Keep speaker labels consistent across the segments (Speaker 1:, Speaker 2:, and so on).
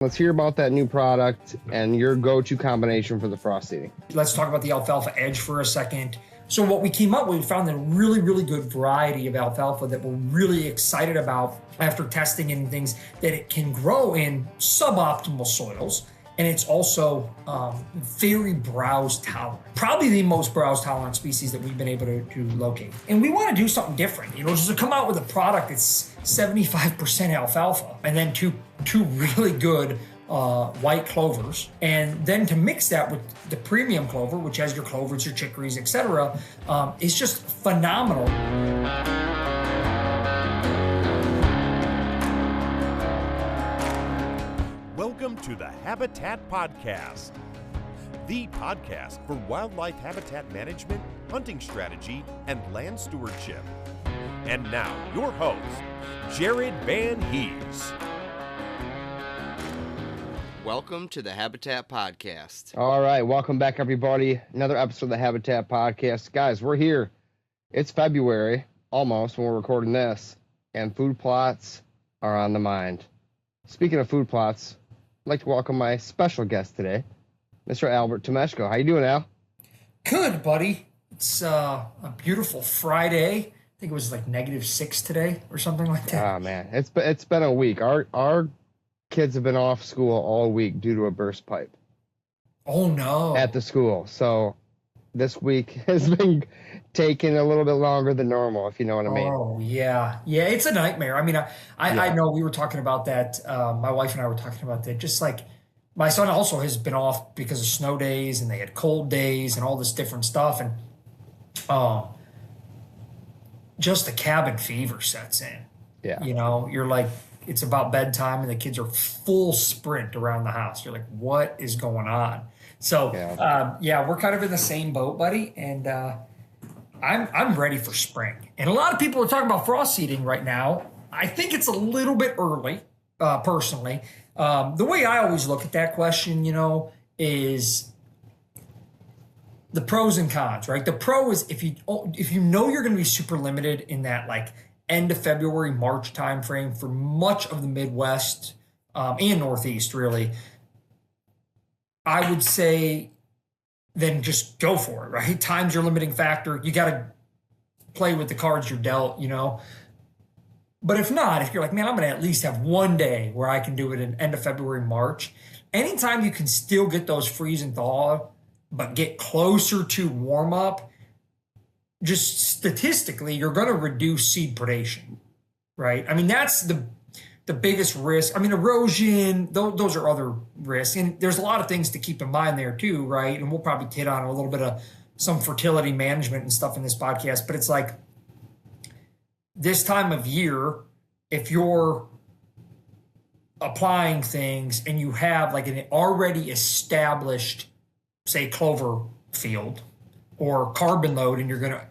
Speaker 1: Let's hear about that new product and your go-to combination for the frost seeding.
Speaker 2: Let's talk about the Alfalfa Edge for a second. So what we came up with, we found a really, really good variety of alfalfa that we're really excited about after testing and things, that it can grow in suboptimal soils. And it's also very browse tolerant. Probably the most browse tolerant species that we've been able to locate. And we want to do something different, just to come out with a product that's 75% alfalfa, and then two really good white clovers, and then to mix that with the premium clover, which has your clovers, your chicories, etc., is just phenomenal.
Speaker 3: Welcome to the Habitat Podcast, the podcast for wildlife habitat management, hunting strategy, and land stewardship. And now, your host, Jared Van Hees.
Speaker 4: Welcome to the Habitat Podcast.
Speaker 1: All right, welcome back, everybody. Another episode of the Habitat Podcast. Guys, we're here. It's February, almost, when we're recording this, and food plots are on the mind. Speaking of food plots, I'd like to welcome my special guest today, Mr. Albert Tomechko. How you doing, Al?
Speaker 2: Good, buddy. It's a beautiful Friday. I think it was like -6 today or something like that.
Speaker 1: Ah, man, it's been a week. Our kids have been off school all week due to a burst pipe.
Speaker 2: Oh, no.
Speaker 1: At the school. So this week has been taking a little bit longer than normal, if you know what I mean.
Speaker 2: Oh, yeah. Yeah, it's a nightmare. I mean, I know we were talking about that. My wife and I were talking about that. Just like my son also has been off because of snow days, and they had cold days and all this different stuff. And just the cabin fever sets in.
Speaker 1: Yeah.
Speaker 2: You're like, it's about bedtime and the kids are full sprint around the house. You're like, what is going on? So, we're kind of in the same boat, buddy. And I'm ready for spring. And a lot of people are talking about frost seeding right now. I think it's a little bit early, personally. The way I always look at that question, is the pros and cons, right? The pro is if you know you're going to be super limited in that like end of February, March timeframe for much of the Midwest and Northeast, really, I would say then just go for it, right? Time's your limiting factor. You got to play with the cards you're dealt, But if not, if you're like, man, I'm going to at least have one day where I can do it in end of February, March, anytime you can still get those freeze and thaw, but get closer to warm up, just statistically, you're going to reduce seed predation, right? I mean, that's the biggest risk. I mean, erosion, those are other risks. And there's a lot of things to keep in mind there too, right? And we'll probably hit on a little bit of some fertility management and stuff in this podcast. But it's like this time of year, if you're applying things and you have like an already established, say, clover field or carbon load, and you're going to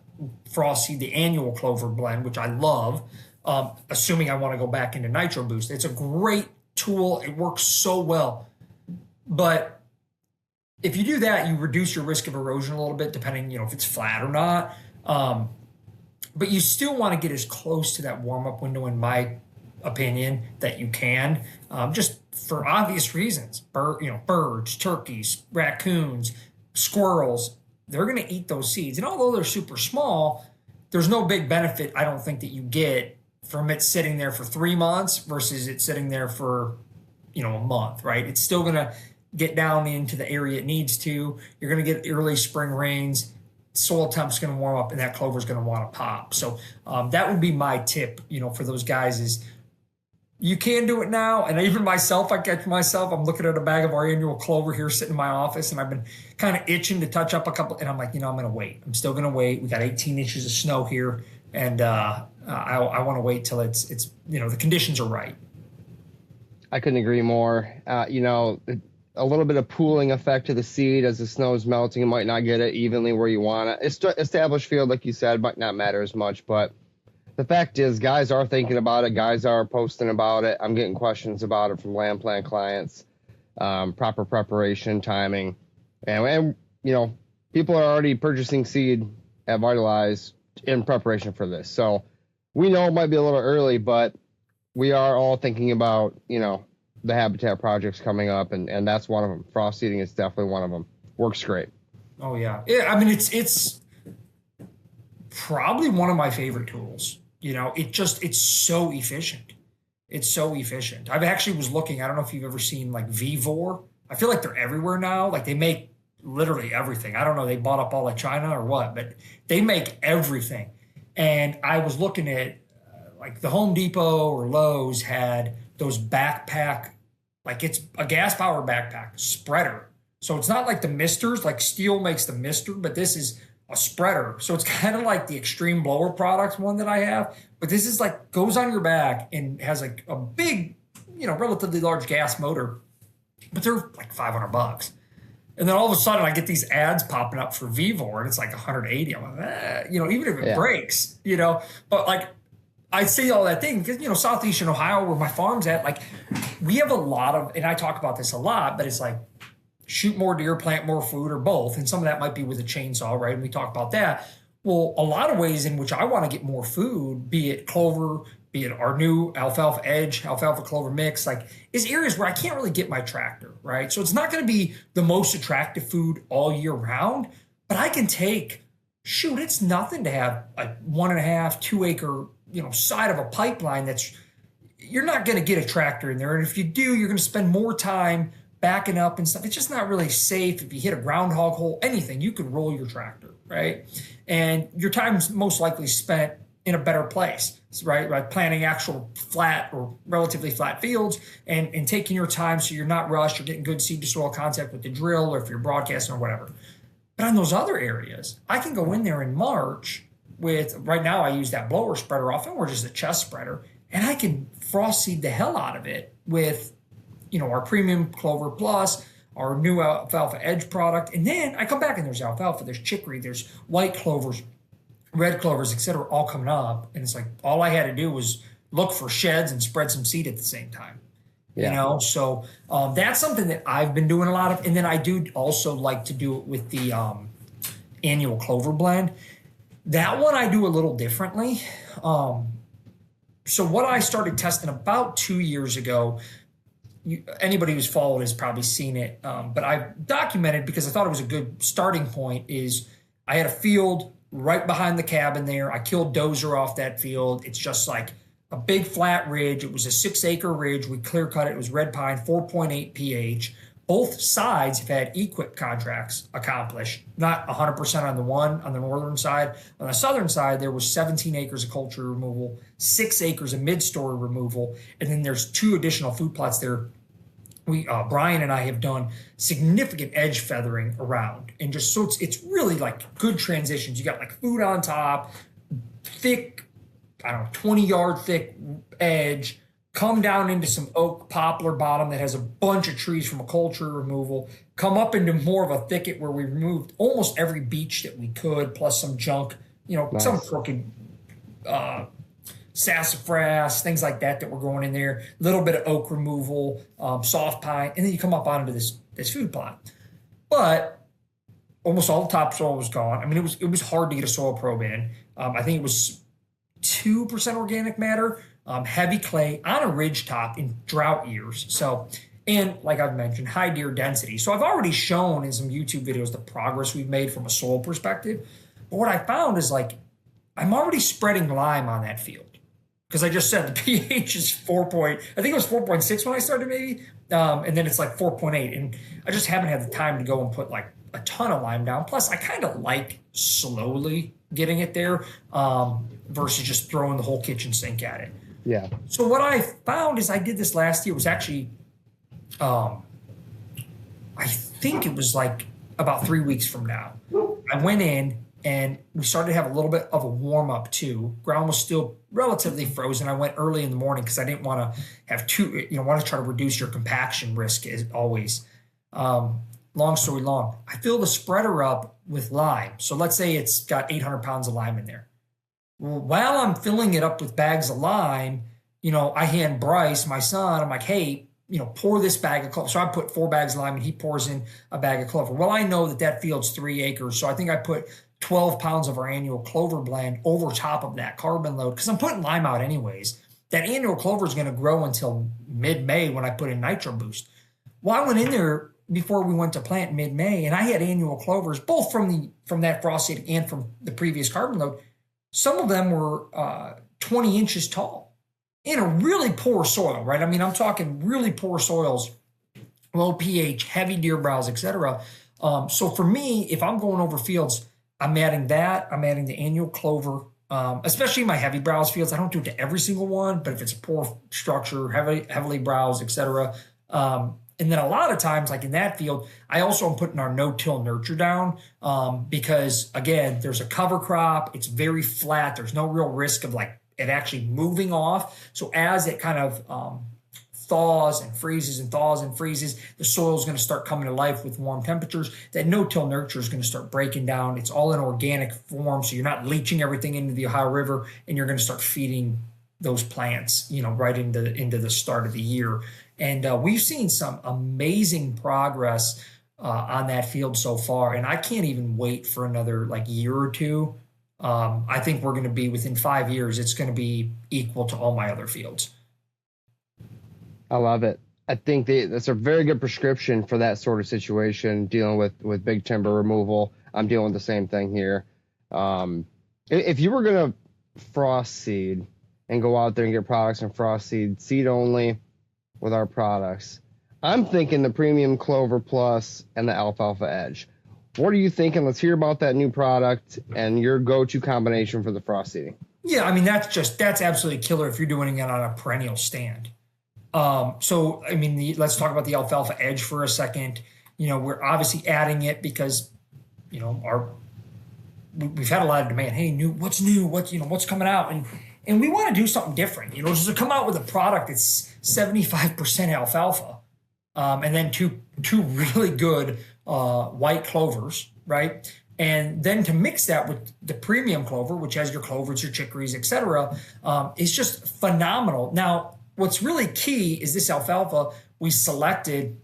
Speaker 2: frost seed the annual clover blend, which I love, assuming I want to go back into Nitro Boost. It's a great tool. It works so well. But if you do that, you reduce your risk of erosion a little bit, depending, if it's flat or not. But you still want to get as close to that warm-up window, in my opinion, that you can, just for obvious reasons. Birds, turkeys, raccoons, squirrels, they're going to eat those seeds. And although they're super small, there's no big benefit, I don't think, that you get from it sitting there for 3 months versus it sitting there for, a month, right? It's still going to get down into the area it needs to. You're going to get early spring rains. Soil temp's going to warm up, and that clover's going to want to pop. So that would be my tip, for those guys is you can do it now. And even myself, I catch myself, I'm looking at a bag of our annual clover here sitting in my office, and I've been kind of itching to touch up a couple. And I'm like, I'm going to wait. I'm still going to wait. We got 18 inches of snow here, and I want to wait till it's the conditions are right.
Speaker 1: I couldn't agree more. A little bit of pooling effect to the seed as the snow is melting. You might not get it evenly where you want it. Established field, like you said, might not matter as much, but the fact is guys are thinking about it. Guys are posting about it. I'm getting questions about it from land plan clients, proper preparation, timing. And people are already purchasing seed at Vitalize in preparation for this. So we know it might be a little early, but we are all thinking about, the habitat projects coming up, and that's one of them. Frost seeding is definitely one of them. Works great.
Speaker 2: Oh yeah. Yeah. I mean, it's probably one of my favorite tools. It's so efficient. It's so efficient. I've actually was looking, I don't know if you've ever seen like Vivor. I feel like they're everywhere now. Like they make literally everything. I don't know, they bought up all of China or what, but they make everything. And I was looking at like the Home Depot or Lowe's had those backpack, like it's a gas powered backpack spreader. So it's not like the misters, like Steel makes the mister, but this is a spreader. So it's kind of like the Extreme Blower Products one that I have, but this is like goes on your back and has like a big, relatively large gas motor, but they're like $500. And then all of a sudden I get these ads popping up for Vivor and it's like 180. I'm like, even if it breaks, but like I say all that thing because, Southeastern Ohio where my farm's at, like we have a lot of, and I talk about this a lot, but it's like, shoot more deer, plant more food, or both. And some of that might be with a chainsaw, right? And we talk about that. Well, a lot of ways in which I want to get more food, be it clover, be it our new Alfalfa Edge, Alfalfa Clover mix, like is areas where I can't really get my tractor, right? So it's not going to be the most attractive food all year round, but I can take, it's nothing to have a 1.5, 2 acre, side of a pipeline you're not going to get a tractor in there. And if you do, you're going to spend more time backing up and stuff. It's just not really safe. If you hit a groundhog hole, anything, you could roll your tractor, right? And your time's most likely spent in a better place, right? By planting actual flat or relatively flat fields and taking your time so you're not rushed, you're getting good seed to soil contact with the drill or if you're broadcasting or whatever. But on those other areas, I can go in there in March with, right now I use that blower spreader often or just a chest spreader, and I can frost seed the hell out of it with our premium Clover Plus, our new Alfalfa Edge product. And then I come back and there's alfalfa, there's chicory, there's white clovers, red clovers, et cetera, all coming up. And it's like, all I had to do was look for sheds and spread some seed at the same time. Yeah. So that's something that I've been doing a lot of. And then I do also like to do it with the annual clover blend. That one I do a little differently. So what I started testing about 2 years ago, anybody who's followed has probably seen it, but I documented because I thought it was a good starting point. Is I had a field right behind the cabin there. I killed dozer off that field. It's just like a big flat ridge. It was a 6 acre ridge. We clear cut it. It was red pine, 4.8 pH. Both sides have had EQIP contracts accomplished, not 100% on the northern side. On the southern side, there was 17 acres of culture removal, 6 acres of mid-story removal, and then there's 2 additional food plots there. Brian and I have done significant edge feathering around, and just so it's really like good transitions. You got like food on top, thick, 20-yard thick edge, come down into some oak poplar bottom that has a bunch of trees from a culture removal, come up into more of a thicket where we removed almost every beech that we could, plus some junk, nice. Some crooked sassafras, things like that were going in there, a little bit of oak removal, soft pine, and then you come up onto this food plot. But almost all the topsoil was gone. I mean, it was hard to get a soil probe in. I think it was 2% organic matter, heavy clay on a ridge top in drought years. So, and like I've mentioned, high deer density. So I've already shown in some YouTube videos the progress we've made from a soil perspective. But what I found is like, I'm already spreading lime on that field. Because I just said the pH is I think it was 4.6 when I started maybe. And then it's like 4.8. And I just haven't had the time to go and put like a ton of lime down. Plus I kind of like slowly getting it there versus just throwing the whole kitchen sink at it.
Speaker 1: Yeah.
Speaker 2: So what I found is I did this last year. It was actually, I think it was like about 3 weeks from now. I went in and we started to have a little bit of a warm up too. Ground was still relatively frozen. I went early in the morning because I didn't want to have want to try to reduce your compaction risk as always. Long story long, I fill the spreader up with lime. So let's say it's got 800 pounds of lime in there. Well, while I'm filling it up with bags of lime, I hand Bryce, my son, I'm like, hey, pour this bag of clover. So I put 4 bags of lime and he pours in a bag of clover. Well, I know that field's 3 acres. So I think I put 12 pounds of our annual clover blend over top of that carbon load because I'm putting lime out anyways. that annual clover is going to grow until mid-May when I put in Nitro Boost. Well, I went in there before we went to plant mid-May, and I had annual clovers, both from that frost seeding and from the previous carbon load. Some of them were 20 inches tall in a really poor soil, right? I mean, I'm talking really poor soils, low pH, heavy deer browse, etc. So for me, if I'm going over fields, I'm adding that. I'm adding the annual clover, especially my heavy browse fields. I don't do it to every single one, but if it's a poor structure, heavily browsed, etc. And then a lot of times, like in that field, I also am putting our no-till nurture down because, again, there's a cover crop. It's very flat. There's no real risk of like it actually moving off. So as it kind of thaws and freezes and thaws and freezes, the soil is going to start coming to life with warm temperatures. That no-till nurture is going to start breaking down. It's all in organic form, so you're not leaching everything into the Ohio River, and you're going to start feeding those plants, right into the start of the year. And we've seen some amazing progress on that field so far, and I can't even wait for another like year or two. I think we're going to be within 5 years. It's going to be equal to all my other fields.
Speaker 1: I love it. I think that's a very good prescription for that sort of situation, dealing with big timber removal. I'm dealing with the same thing here. If you were going to frost seed and go out there and get products and frost seed only with our products, I'm thinking the Premium Clover Plus and the Alfalfa Edge. What are you thinking? Let's hear about that new product and your go-to combination for the frost seeding.
Speaker 2: Yeah, I mean, that's absolutely killer if you're doing it on a perennial stand. So, I mean, let's talk about the Alfalfa Edge for a second. We're obviously adding it because, we've had a lot of demand. Hey, what's new? What's coming out? And we want to do something different, just to come out with a product that's 75% alfalfa, and then two really good white clovers, right? And then to mix that with the premium clover, which has your clovers, your chicories, etc., is just phenomenal. Now, what's really key is this alfalfa we selected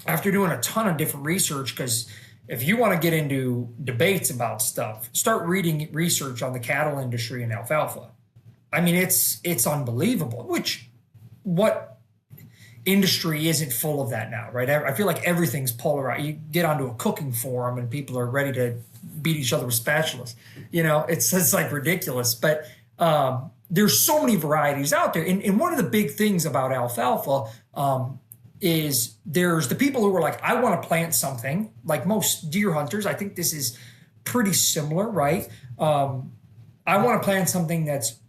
Speaker 2: after doing a ton of different research, because if you want to get into debates about stuff, start reading research on the cattle industry and alfalfa. I mean, it's unbelievable. What industry isn't full of that now, right? I feel like everything's polarized. You get onto a cooking forum and people are ready to beat each other with spatulas. It's like ridiculous. But there's so many varieties out there. And one of the big things about alfalfa is there's the people who are like, I want to plant something, like most deer hunters. I think this is pretty similar, right? I want to plant something that's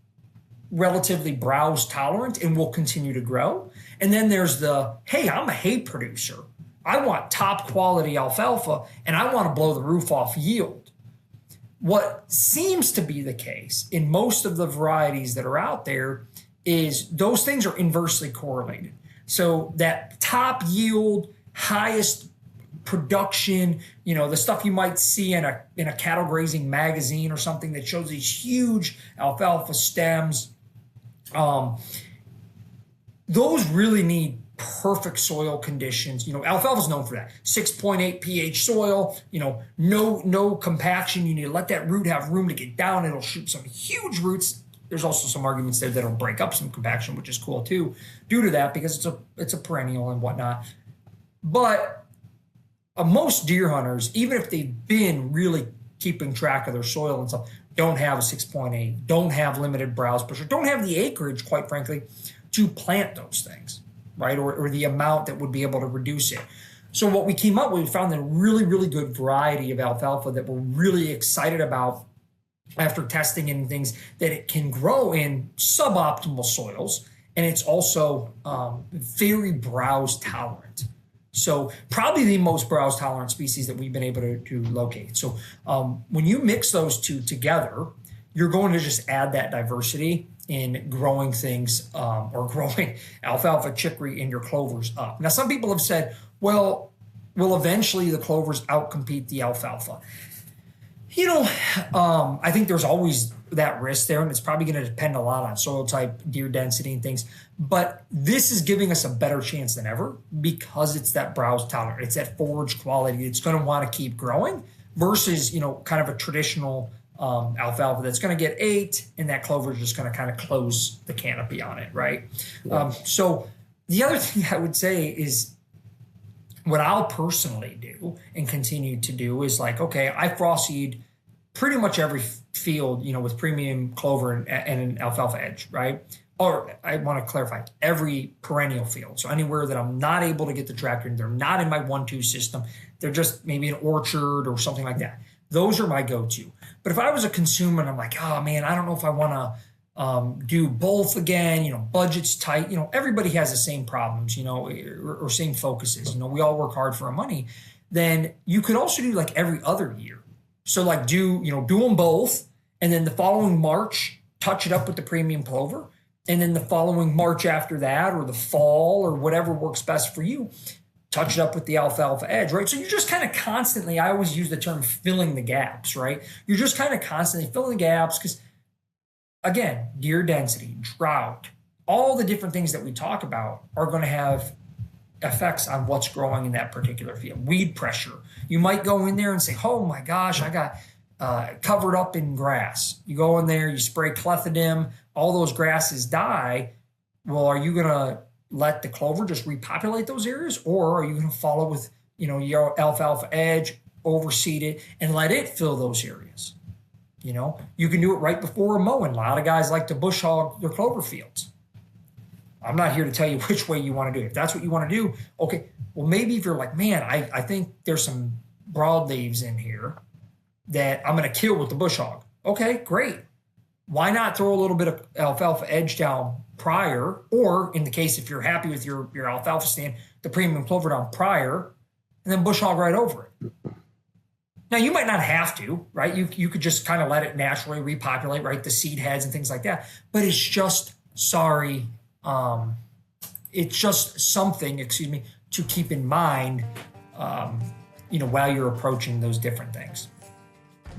Speaker 2: relatively browse tolerant and will continue to grow. And then there's hey, I'm a hay producer. I want top quality alfalfa and I want to blow the roof off yield. What seems to be the case in most of the varieties that are out there is those things are inversely correlated. So that top yield, highest production, the stuff you might see in a cattle grazing magazine or something that shows these huge alfalfa stems, those really need perfect soil conditions. Alfalfa is known for that. 6.8 pH soil, no compaction. You need to let that root have room to get down. It'll shoot some huge roots. There's also some arguments there that'll break up some compaction, which is cool too, due to that, because it's a perennial and whatnot. But most deer hunters, even if they've been really keeping track of their soil and stuff, don't have a 6.8, don't have limited browse pressure, don't have the acreage, quite frankly, to plant those things, right? Or the amount that would be able to reduce it. So what we came up with, we found a really, really good variety of alfalfa that we're really excited about after testing and things, that it can grow in suboptimal soils, and it's also very browse tolerant. So probably the most browse tolerant species that we've been able to locate. So when you mix those two together, you're going to just add that diversity in growing things or growing alfalfa, chicory, and your clovers up. Now, some people have said, well, will eventually the clovers outcompete the alfalfa? I think there's always that risk there, and it's probably going to depend a lot on soil type, deer density, and things. But this is giving us a better chance than ever because it's that browse tolerant, it's that forage quality. It's going to want to keep growing versus, kind of a traditional alfalfa that's going to get ate, and that clover is just going to kind of close the canopy on it, right? Yeah. So the other thing I would say is what I'll personally do and continue to do is like, okay, I frost seed pretty much every field, with premium clover and an alfalfa edge, right? Or I want to clarify, every perennial field. So anywhere that I'm not able to get the tractor in, they're not in my 1-2 system, they're just maybe an orchard or something like that. Those are my go-to. But if I was a consumer and I'm like, oh man, I don't know if I want to do both again, budget's tight, everybody has the same problems, or same focuses, we all work hard for our money. Then you could also do like every other year. So like do them both. And then the following March, touch it up with the premium clover. And then the following March after that, or the fall, or whatever works best for you, touch it up with the alfalfa edge, right? So you're just kind of constantly, I always use the term filling the gaps, right? You're just kind of constantly filling the gaps because, again, deer density, drought, all the different things that we talk about are going to have effects on what's growing in that particular field. Weed pressure. You might go in there and say, oh my gosh, I got covered up in grass. You go in there, you spray clethodim, all those grasses die. Well, are you going to let the clover just repopulate those areas, or are you going to follow with, your alfalfa edge, overseed it, and let it fill those areas? You can do it right before a mowing. A lot of guys like to bush hog their clover fields. I'm not here to tell you which way you want to do it. If that's what you want to do, okay. Well, maybe if you're like, man, I think there's some broadleaves in here that I'm going to kill with the bush hog. Okay, great. Why not throw a little bit of alfalfa edge down prior, or in the case if you're happy with your alfalfa stand, the premium clover down prior, and then bush hog right over it. Now, you might not have to, right? You could just kind of let it naturally repopulate, right? The seed heads and things like that. But it's just, it's just something, to keep in mind, while you're approaching those different things.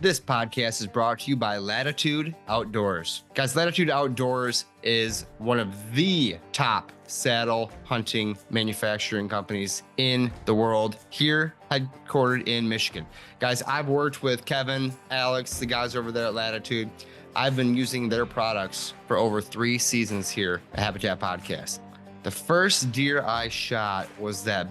Speaker 1: This podcast is brought to you by Latitude Outdoors. Guys, Latitude Outdoors is one of the top saddle hunting manufacturing companies in the world, here headquartered in Michigan. Guys, I've worked with Kevin, Alex, the guys over there at Latitude. I've been using their products for over 3 seasons here at Habitat Podcast. The first deer I shot was that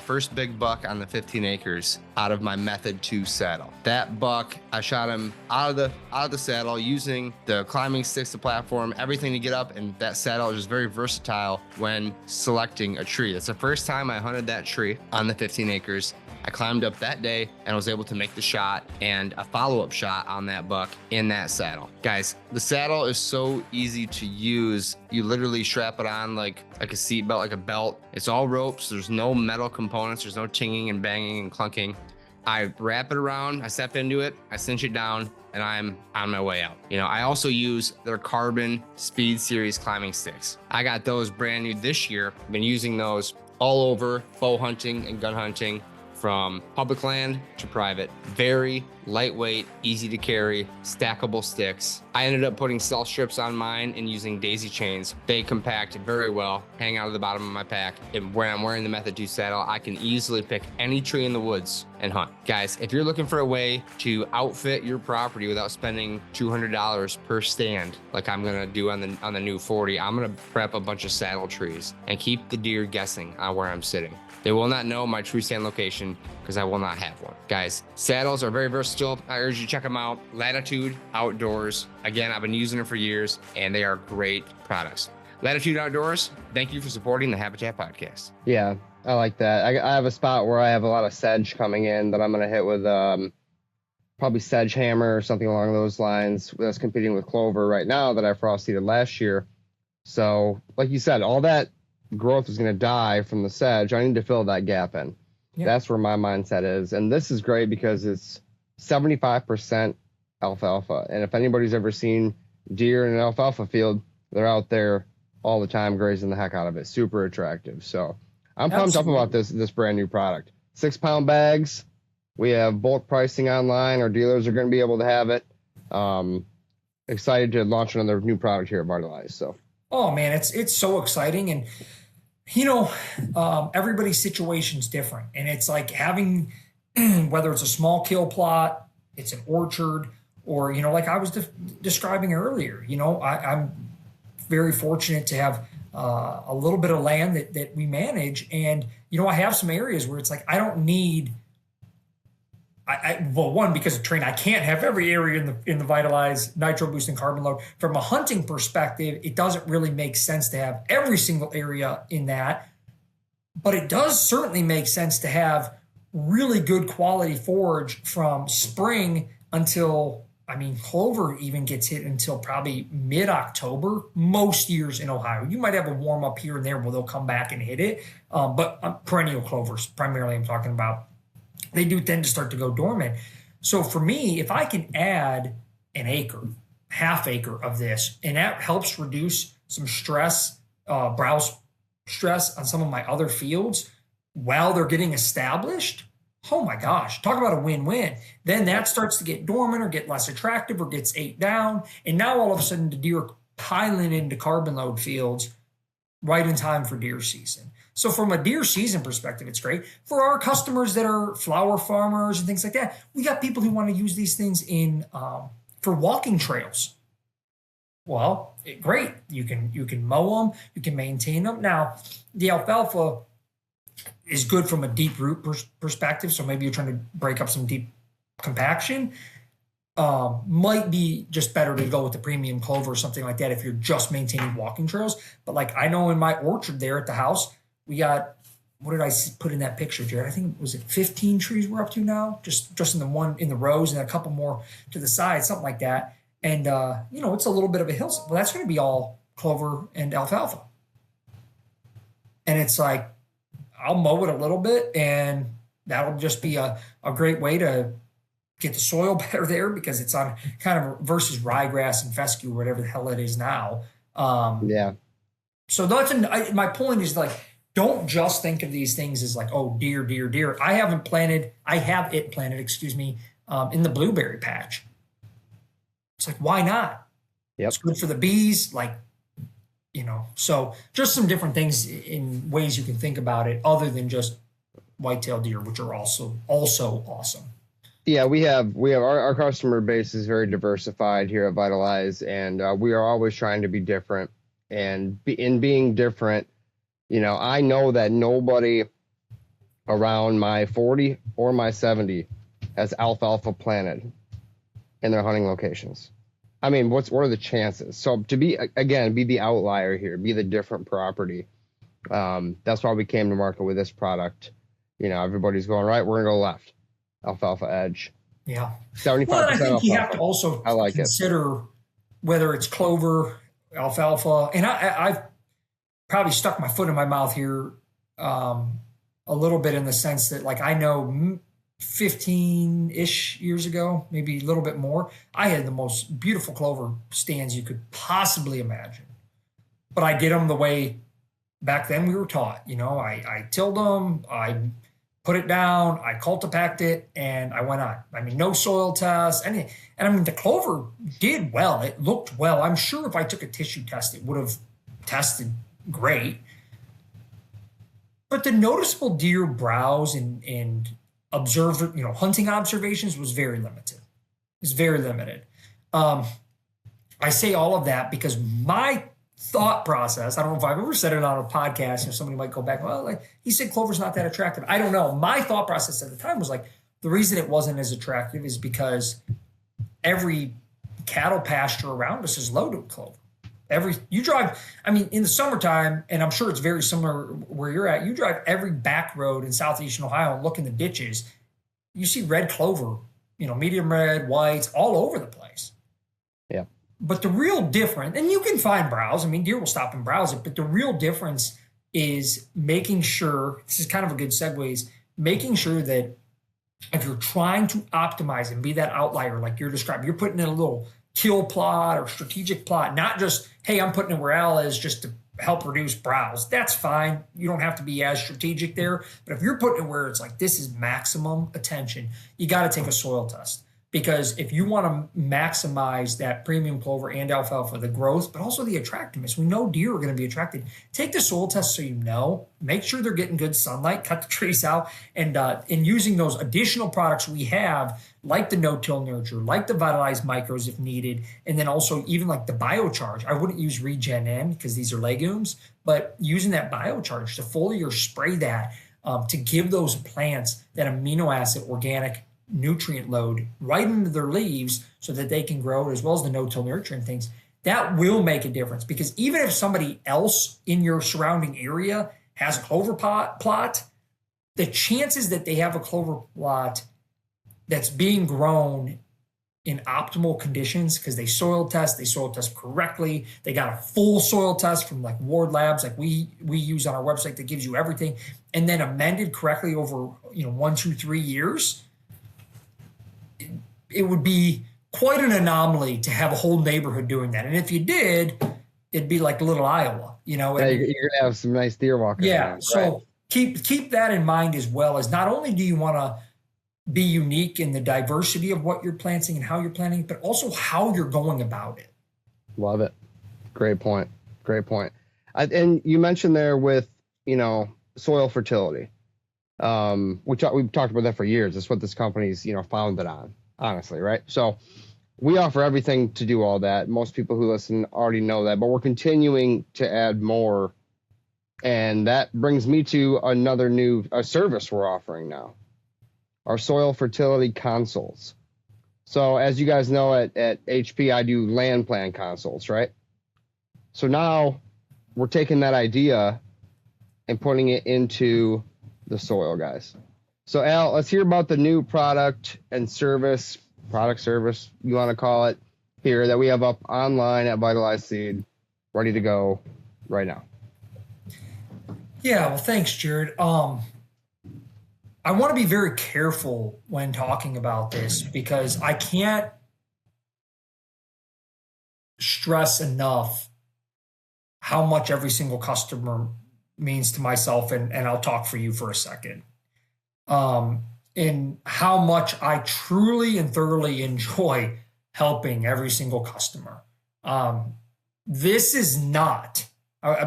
Speaker 1: first big buck on the 15 acres out of my Method 2 saddle. That buck, I shot him out of the saddle using the climbing sticks, the platform, everything to get up, and that saddle is just very versatile when selecting a tree. That's the first time I hunted that tree on the 15 acres. I climbed up that day and I was able to make the shot and a follow-up shot on that buck in that saddle. Guys, the saddle is so easy to use. You literally strap it on like a seat belt, like a belt. It's all ropes. There's no metal components. There's no tinging and banging and clunking. I wrap it around, I step into it, I cinch it down, and I'm on my way out. I also use their Carbon Speed Series climbing sticks. I got those brand new this year. I've been using those all over bow hunting and gun hunting, from public land to private. Very lightweight, easy to carry, stackable sticks. I ended up putting stealth strips on mine and using daisy chains. They compact very well, hang out of the bottom of my pack. And when I'm wearing the Method 2 saddle, I can easily pick any tree in the woods and hunt. Guys, if you're looking for a way to outfit your property without spending $200 per stand, like I'm gonna do on the new 40, I'm gonna prep a bunch of saddle trees and keep the deer guessing on where I'm sitting. They will not know my true stand location because I will not have one. Guys, saddles are very versatile. I urge you to check them out. Latitude Outdoors. Again, I've been using them for years and they are great products. Latitude Outdoors, thank you for supporting the Habitat Podcast. Yeah, I like that. I have a spot where I have a lot of sedge coming in that I'm going to hit with probably sedge hammer or something along those lines. That's competing with clover right now that I frost seeded last year. So, like you said, all that growth is going to die from the sedge. I need to fill that gap in. Yeah. That's where my mindset is. And this is great because it's 75% alfalfa. And if anybody's ever seen deer in an alfalfa field, they're out there all the time grazing the heck out of it. Super attractive. So I'm pumped up about this brand new product. 6-pound bags. We have bulk pricing online. Our dealers are going to be able to have it. Excited to launch another new product here at Vitalize. So.
Speaker 2: Oh man, it's so exciting. And everybody's situation's different. And it's like having, whether it's a small kill plot, it's an orchard, or, like I was describing earlier, I'm very fortunate to have a little bit of land that we manage. And, I have some areas where it's like, I don't need, well, one, because of terrain, I can't have every area in the Vitalize nitro boost and carbon load. From a hunting perspective, it doesn't really make sense to have every single area in that, but it does certainly make sense to have really good quality forage from spring until, clover even gets hit until probably mid-October, most years in Ohio. You might have a warm up here and there where they'll come back and hit it. But perennial clovers, primarily I'm talking about, they do tend to start to go dormant. So for me, if I can add an acre, half acre of this, and that helps reduce some stress, browse stress on some of my other fields while they're getting established, oh my gosh, talk about a win-win. Then that starts to get dormant or get less attractive or gets ate down. And now all of a sudden the deer are piling into carbon load fields right in time for deer season. So from a deer season perspective, it's great. For our customers that are flower farmers and things like that, we got people who want to use these things for walking trails. Well, great. You can mow them, you can maintain them. Now, the alfalfa is good from a deep root perspective. So maybe you're trying to break up some deep compaction. Might be just better to go with the premium clover or something like that if you're just maintaining walking trails. But like I know in my orchard there at the house, we got, what did I put in that picture, Jared? I think, was it 15 trees we're up to now? Just in the rows and a couple more to the side, something like that. And, it's a little bit of a hill. Well, that's going to be all clover and alfalfa. And it's like, I'll mow it a little bit and that'll just be a great way to get the soil better there because it's on kind of versus ryegrass and fescue, whatever the hell it is now.
Speaker 1: Yeah.
Speaker 2: So that's my point is like, don't just think of these things as like, oh, deer. I have it planted, in the blueberry patch. It's like, why not?
Speaker 1: Yep.
Speaker 2: It's good for the bees, so just some different things in ways you can think about it other than just white-tailed deer, which are also awesome.
Speaker 1: Yeah, we have our customer base is very diversified here at Vitalize, and we are always trying to be different. And in being different, I know that nobody around my 40 or my 70 has alfalfa planted in their hunting locations. What are the chances? So to be the outlier here, be the different property. That's why we came to market with this product. Everybody's going right, we're gonna go left. Alfalfa Edge.
Speaker 2: Yeah.
Speaker 1: 75%.
Speaker 2: Well, I think
Speaker 1: alfalfa.
Speaker 2: you have to also consider whether it's clover, alfalfa, and I've probably stuck my foot in my mouth here a little bit in the sense that, like, I know 15-ish years ago, maybe a little bit more, I had the most beautiful clover stands you could possibly imagine. But I did them the way back then we were taught. I tilled them, I put it down, I cultipacked it, and I went on. No soil tests, anything. And the clover did well. It looked well. I'm sure if I took a tissue test, it would have tested great. But the noticeable deer browse and observe, hunting observations was very limited. It's very limited. I say all of that because my thought process, I don't know if I've ever said it on a podcast, somebody might go back, well, like he said, clover's not that attractive. I don't know. My thought process at the time was like, the reason it wasn't as attractive is because every cattle pasture around us is loaded with clover. You drive, in the summertime, and I'm sure it's very similar where you're at, you drive every back road in southeastern Ohio and look in the ditches, you see red clover, medium red, whites, all over the place.
Speaker 1: Yeah.
Speaker 2: But the real difference, and you can find browse, deer will stop and browse it, but the real difference is making sure, this is kind of a good segue, is making sure that if you're trying to optimize and be that outlier like you're describing, you're putting in a little kill plot or strategic plot, not just, hey, I'm putting it where Al is just to help reduce browse. That's fine. You don't have to be as strategic there. But if you're putting it where it's like, this is maximum attention, you got to take a soil test. because if you want to maximize that premium clover and alfalfa, the growth, but also the attractiveness, we know deer are going to be attracted. Take the soil test so you know. Make sure they're getting good sunlight, cut the trees out, and in using those additional products we have, like the no-till nurture, like the Vitalize micros if needed, and then also even like the biocharge. I wouldn't use Regen N because these are legumes, but using that biocharge to foliar or spray that to give those plants that amino acid organic nutrient load right into their leaves so that they can grow, as well as the no-till nurture and things, that will make a difference. Because even if somebody else in your surrounding area has a clover plot, the chances that they have a clover plot that's being grown in optimal conditions, because they soil test correctly, they got a full soil test from like Ward Labs, like we use on our website, that gives you everything, and then amended correctly over 1, 2, 3 years, it would be quite an anomaly to have a whole neighborhood doing that. And if you did, it'd be like little Iowa,
Speaker 1: you're gonna have some nice deer walking.
Speaker 2: Yeah.
Speaker 1: Around,
Speaker 2: so
Speaker 1: right?
Speaker 2: keep that in mind, as well as not only do you want to be unique in the diversity of what you're planting and how you're planting, but also how you're going about it.
Speaker 1: Love it. Great point. And you mentioned there with, soil fertility, which we've talked about that for years. That's what this company's, founded on, honestly, right? So we offer everything to do all that. Most people who listen already know that, but we're continuing to add more. And that brings me to another new service we're offering now, our soil fertility consults. So as you guys know, at HP, I do land plan consults, right? So now we're taking that idea and putting it into the soil, guys. So Al, let's hear about the new product service, you want to call it, here that we have up online at Vitalize Seed, ready to go right now.
Speaker 2: Yeah, well, thanks, Jared. I want to be very careful when talking about this, because I can't stress enough how much every single customer means to myself, and I'll talk for you for a second. And how much I truly and thoroughly enjoy helping every single customer. This is not,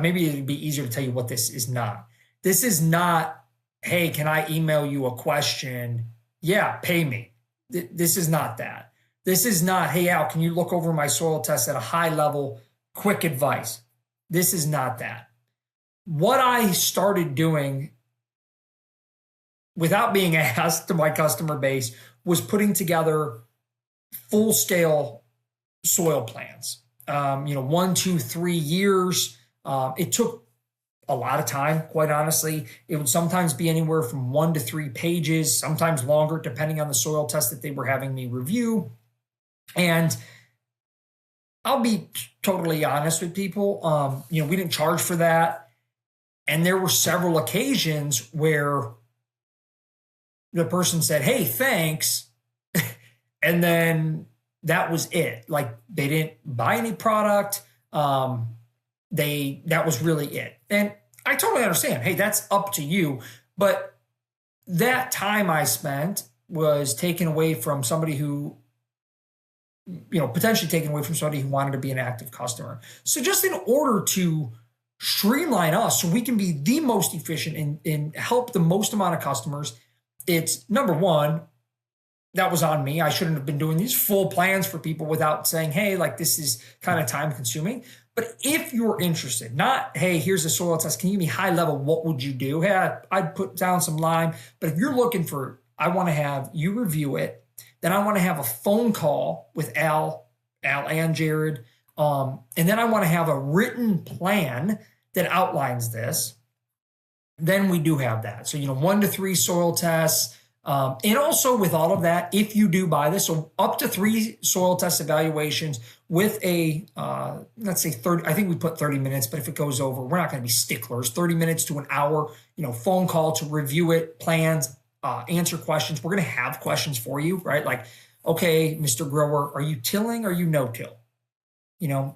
Speaker 2: maybe it'd be easier to tell you what this is not. This is not, hey, can I email you a question? Yeah, pay me. This is not that. This is not, hey, Al, can you look over my soil test at a high level, quick advice? This is not that. What I started doing without being asked to my customer base was putting together full-scale soil plans. 1, 2, 3 years. It took a lot of time, quite honestly. It would sometimes be anywhere from 1 to 3 pages, sometimes longer, depending on the soil test that they were having me review. And I'll be totally honest with people. We didn't charge for that. And there were several occasions where the person said, hey, thanks. And then that was it. Like, they didn't buy any product. That was really it. And I totally understand. Hey, that's up to you. But that time I spent was taken away from somebody who, potentially taken away from somebody who wanted to be an active customer. So just in order to streamline us so we can be the most efficient and help the most amount of customers, it's number one, that was on me. I shouldn't have been doing these full plans for people without saying, hey, like, this is kind of time consuming. But if you're interested, not, hey, here's a soil test, can you give me high level, what would you do? Hey, I'd put down some lime. But if you're looking for, I want to have you review it, then I want to have a phone call with Al and Jared. And then I want to have a written plan that outlines this. Then we do have that. So, 1 to 3 soil tests. And also with all of that, if you do buy this, so up to 3 soil test evaluations with a, let's say 30, I think we put 30 minutes, but if it goes over, we're not going to be sticklers, 30 minutes to an hour, phone call to review it, plans, answer questions. We're going to have questions for you, right? Like, okay, Mr. Grower, are you tilling or are you no-till?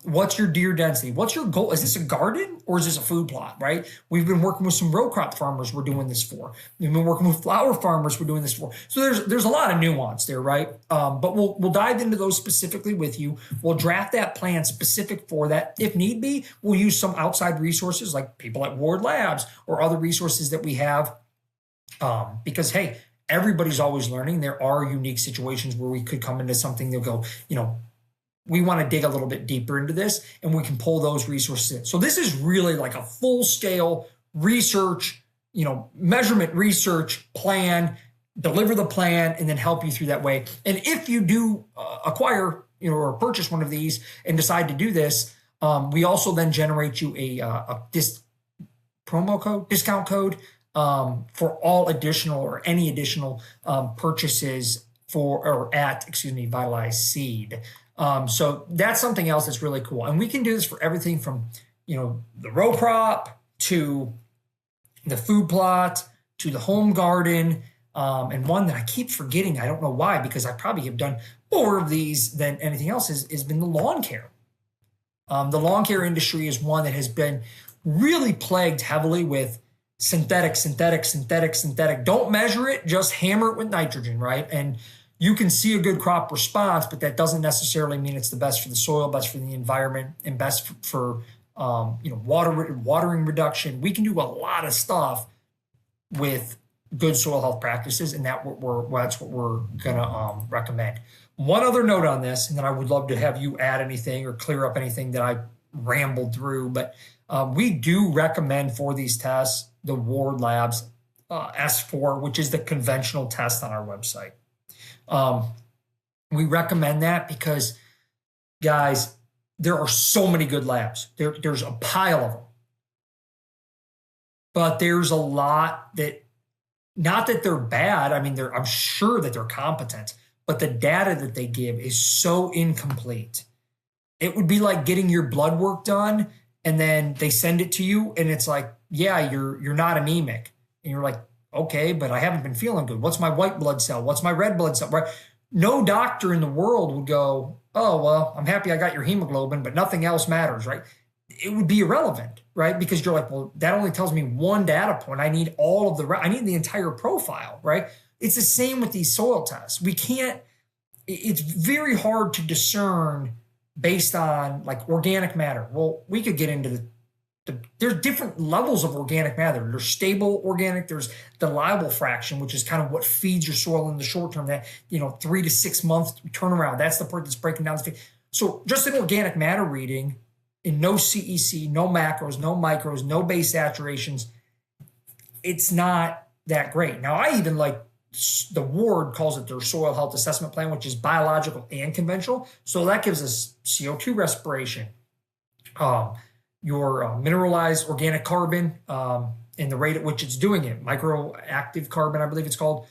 Speaker 2: What's your deer density? What's your goal? Is this a garden or is this a food plot, right? We've been working with some row crop farmers we're doing this for. We've been working with flower farmers we're doing this for. So there's a lot of nuance there, right? But we'll dive into those specifically with you. We'll draft that plan specific for that. If need be, we'll use some outside resources like people at Ward Labs or other resources that we have. Because, hey, everybody's always learning. There are unique situations where we could come into something they'll go, we want to dig a little bit deeper into this, and we can pull those resources in. So this is really like a full-scale research, measurement research plan, deliver the plan, and then help you through that way. And if you do acquire, or purchase one of these and decide to do this, we also then generate you a discount code for all additional or any additional purchases at Vitalize Seed. So that's something else that's really cool. And we can do this for everything from, the row crop to the food plot to the home garden. And one that I keep forgetting, I don't know why, because I probably have done more of these than anything else has been the lawn care. The lawn care industry is one that has been really plagued heavily with synthetic. Don't measure it, just hammer it with nitrogen, right? And you can see a good crop response, but that doesn't necessarily mean it's the best for the soil, best for the environment, and best for watering reduction. We can do a lot of stuff with good soil health practices, and that's what we're gonna recommend. One other note on this, and then I would love to have you add anything or clear up anything that I rambled through, but we do recommend for these tests the Ward Labs S4, which is the conventional test on our website. We recommend that because, guys, there are so many good labs. There's a pile of them. But there's a lot that, not that they're bad. I mean, I'm sure that they're competent, but the data that they give is so incomplete. It would be like getting your blood work done and then they send it to you and it's like, yeah, you're not anemic. And you're like, okay, but I haven't been feeling good. What's my white blood cell? What's my red blood cell? Right? No doctor in the world would go, oh, well, I'm happy I got your hemoglobin, but nothing else matters, right? It would be irrelevant, right? Because you're like, well, that only tells me one data point. I need I need the entire profile, right? It's the same with these soil tests. It's very hard to discern based on like organic matter. Well, we could get into there's different levels of organic matter. There's stable organic, there's the liable fraction, which is kind of what feeds your soil in the short term, that 3 to 6 month turnaround. That's the part that's breaking down the feed. So just an organic matter reading in no CEC, no macros, no micros, no base saturations, it's not that great. Now, I even like the Ward calls it their soil health assessment plan, which is biological and conventional. So that gives us CO2 respiration, your mineralized organic carbon, and the rate at which it's doing it, microactive carbon, I believe it's called.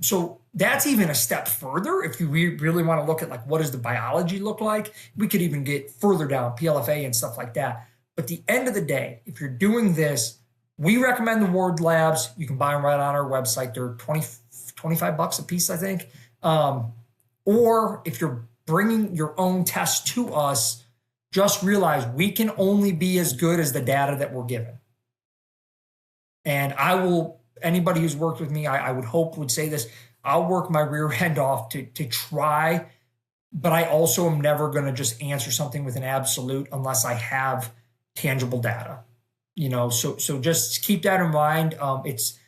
Speaker 2: So that's even a step further. If you really want to look at like what does the biology look like, we could even get further down, PLFA and stuff like that. But at the end of the day, if you're doing this, we recommend the Ward Labs. You can buy them right on our website. They're $25 a piece, I think. Or if you're bringing your own test to us, just realize we can only be as good as the data that we're given. And anybody who's worked with me, I would say this, I'll work my rear end off to try, but I also am never going to just answer something with an absolute unless I have tangible data. So just keep that in mind. It's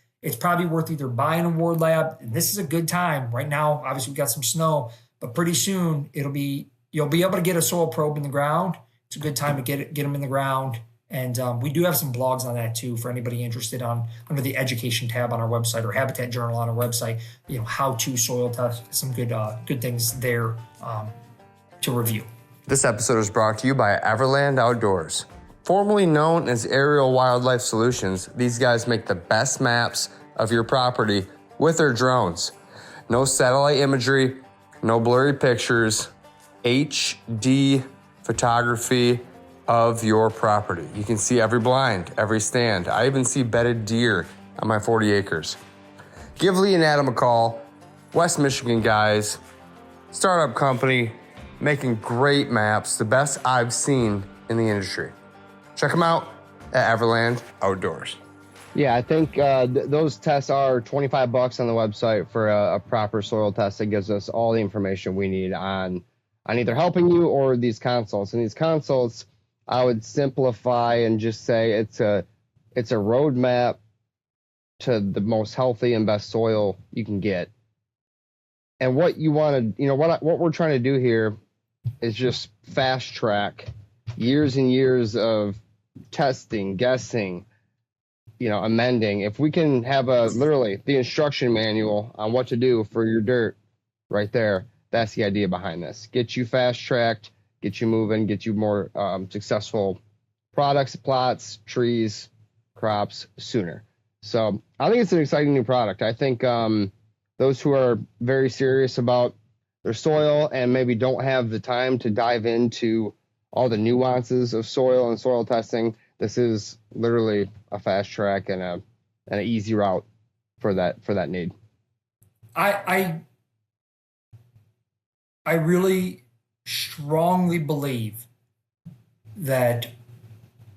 Speaker 2: probably worth either buying a Ward Lab, and this is a good time. Right now, obviously we've got some snow, but pretty soon you'll be able to get a soil probe in the ground. It's a good time to get them in the ground. And we do have some blogs on that too for anybody interested under the education tab on our website or Habitat Journal on our website, how to soil test, some good things there to review.
Speaker 1: This episode is brought to you by Everland Outdoors. Formerly known as Aerial Wildlife Solutions, these guys make the best maps of your property with their drones. No satellite imagery, no blurry pictures, HD photography of your property. You can see every blind, every stand. I even see bedded deer on my 40 acres. Give Lee and Adam a call. West Michigan guys, startup company,
Speaker 5: making great maps, the best I've seen in the industry. Check them out at Everland Outdoors.
Speaker 1: Yeah, I think those tests are $25 on the website for a proper soil test that gives us all the information we need on either helping you or these consults. And these consults, I would simplify and just say it's a roadmap to the most healthy and best soil you can get. And what you want to, what we're trying to do here is just fast track years and years of testing, guessing, amending. If we can have literally the instruction manual on what to do for your dirt right there, that's the idea behind this. Get you fast tracked, get you moving, get you more successful products, plots, trees, crops sooner. So I think it's an exciting new product. I think those who are very serious about their soil and maybe don't have the time to dive into all the nuances of soil and soil testing, this is literally a fast track and an easy route for that need.
Speaker 2: I really strongly believe that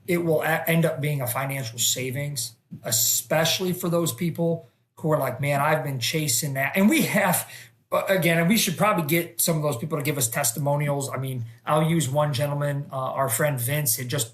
Speaker 2: it will end up being a financial savings, especially for those people who are like, man, I've been chasing that. And we have, again, and we should probably get some of those people to give us testimonials. I mean, I'll use one gentleman, our friend Vince, had just,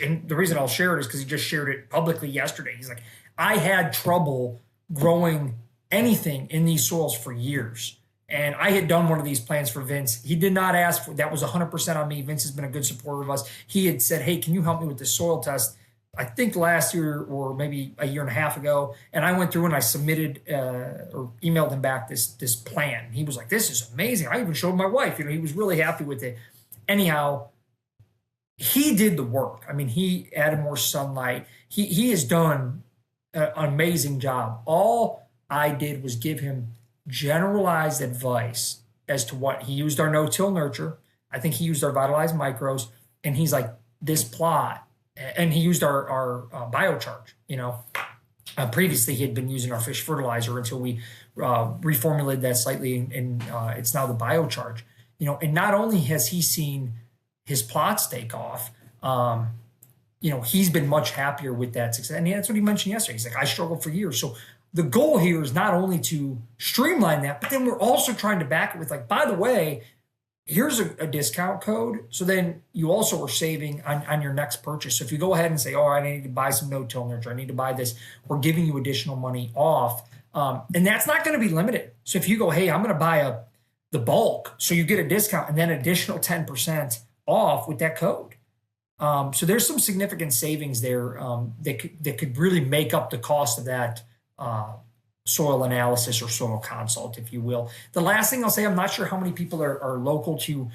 Speaker 2: and the reason I'll share it is because he just shared it publicly yesterday. He's like, I had trouble growing anything in these soils for years. And I had done one of these plans for Vince. He did not ask for, that was 100% on me. Vince has been a good supporter of us. He had said, hey, can you help me with this soil test? I think last year or maybe a year and a half ago. And I went through and I submitted or emailed him back this plan. He was like, this is amazing. I even showed my wife, he was really happy with it. Anyhow, he did the work. I mean, he added more sunlight. He has done an amazing job. All I did was give him generalized advice as to what he used. Our no-till nurture. I think he used our Vitalize micros, and he's like, this plot, and he used our biocharge. Previously he had been using our fish fertilizer until we reformulated that slightly, and it's now the biocharge. And not only has he seen his plots take off, he's been much happier with that success. And that's what he mentioned yesterday. He's like, I struggled for years. So the goal here is not only to streamline that, but then we're also trying to back it with like, by the way, here's a discount code. So then you also are saving on your next purchase. So if you go ahead and say, oh, I need to buy some no-till nurture, I need to buy this, we're giving you additional money off. And that's not going to be limited. So if you go, hey, I'm going to buy the bulk, so you get a discount and then additional 10% off with that code. So there's some significant savings there that could really make up the cost of that soil analysis or soil consult, if you will. The last thing I'll say, I'm not sure how many people are local to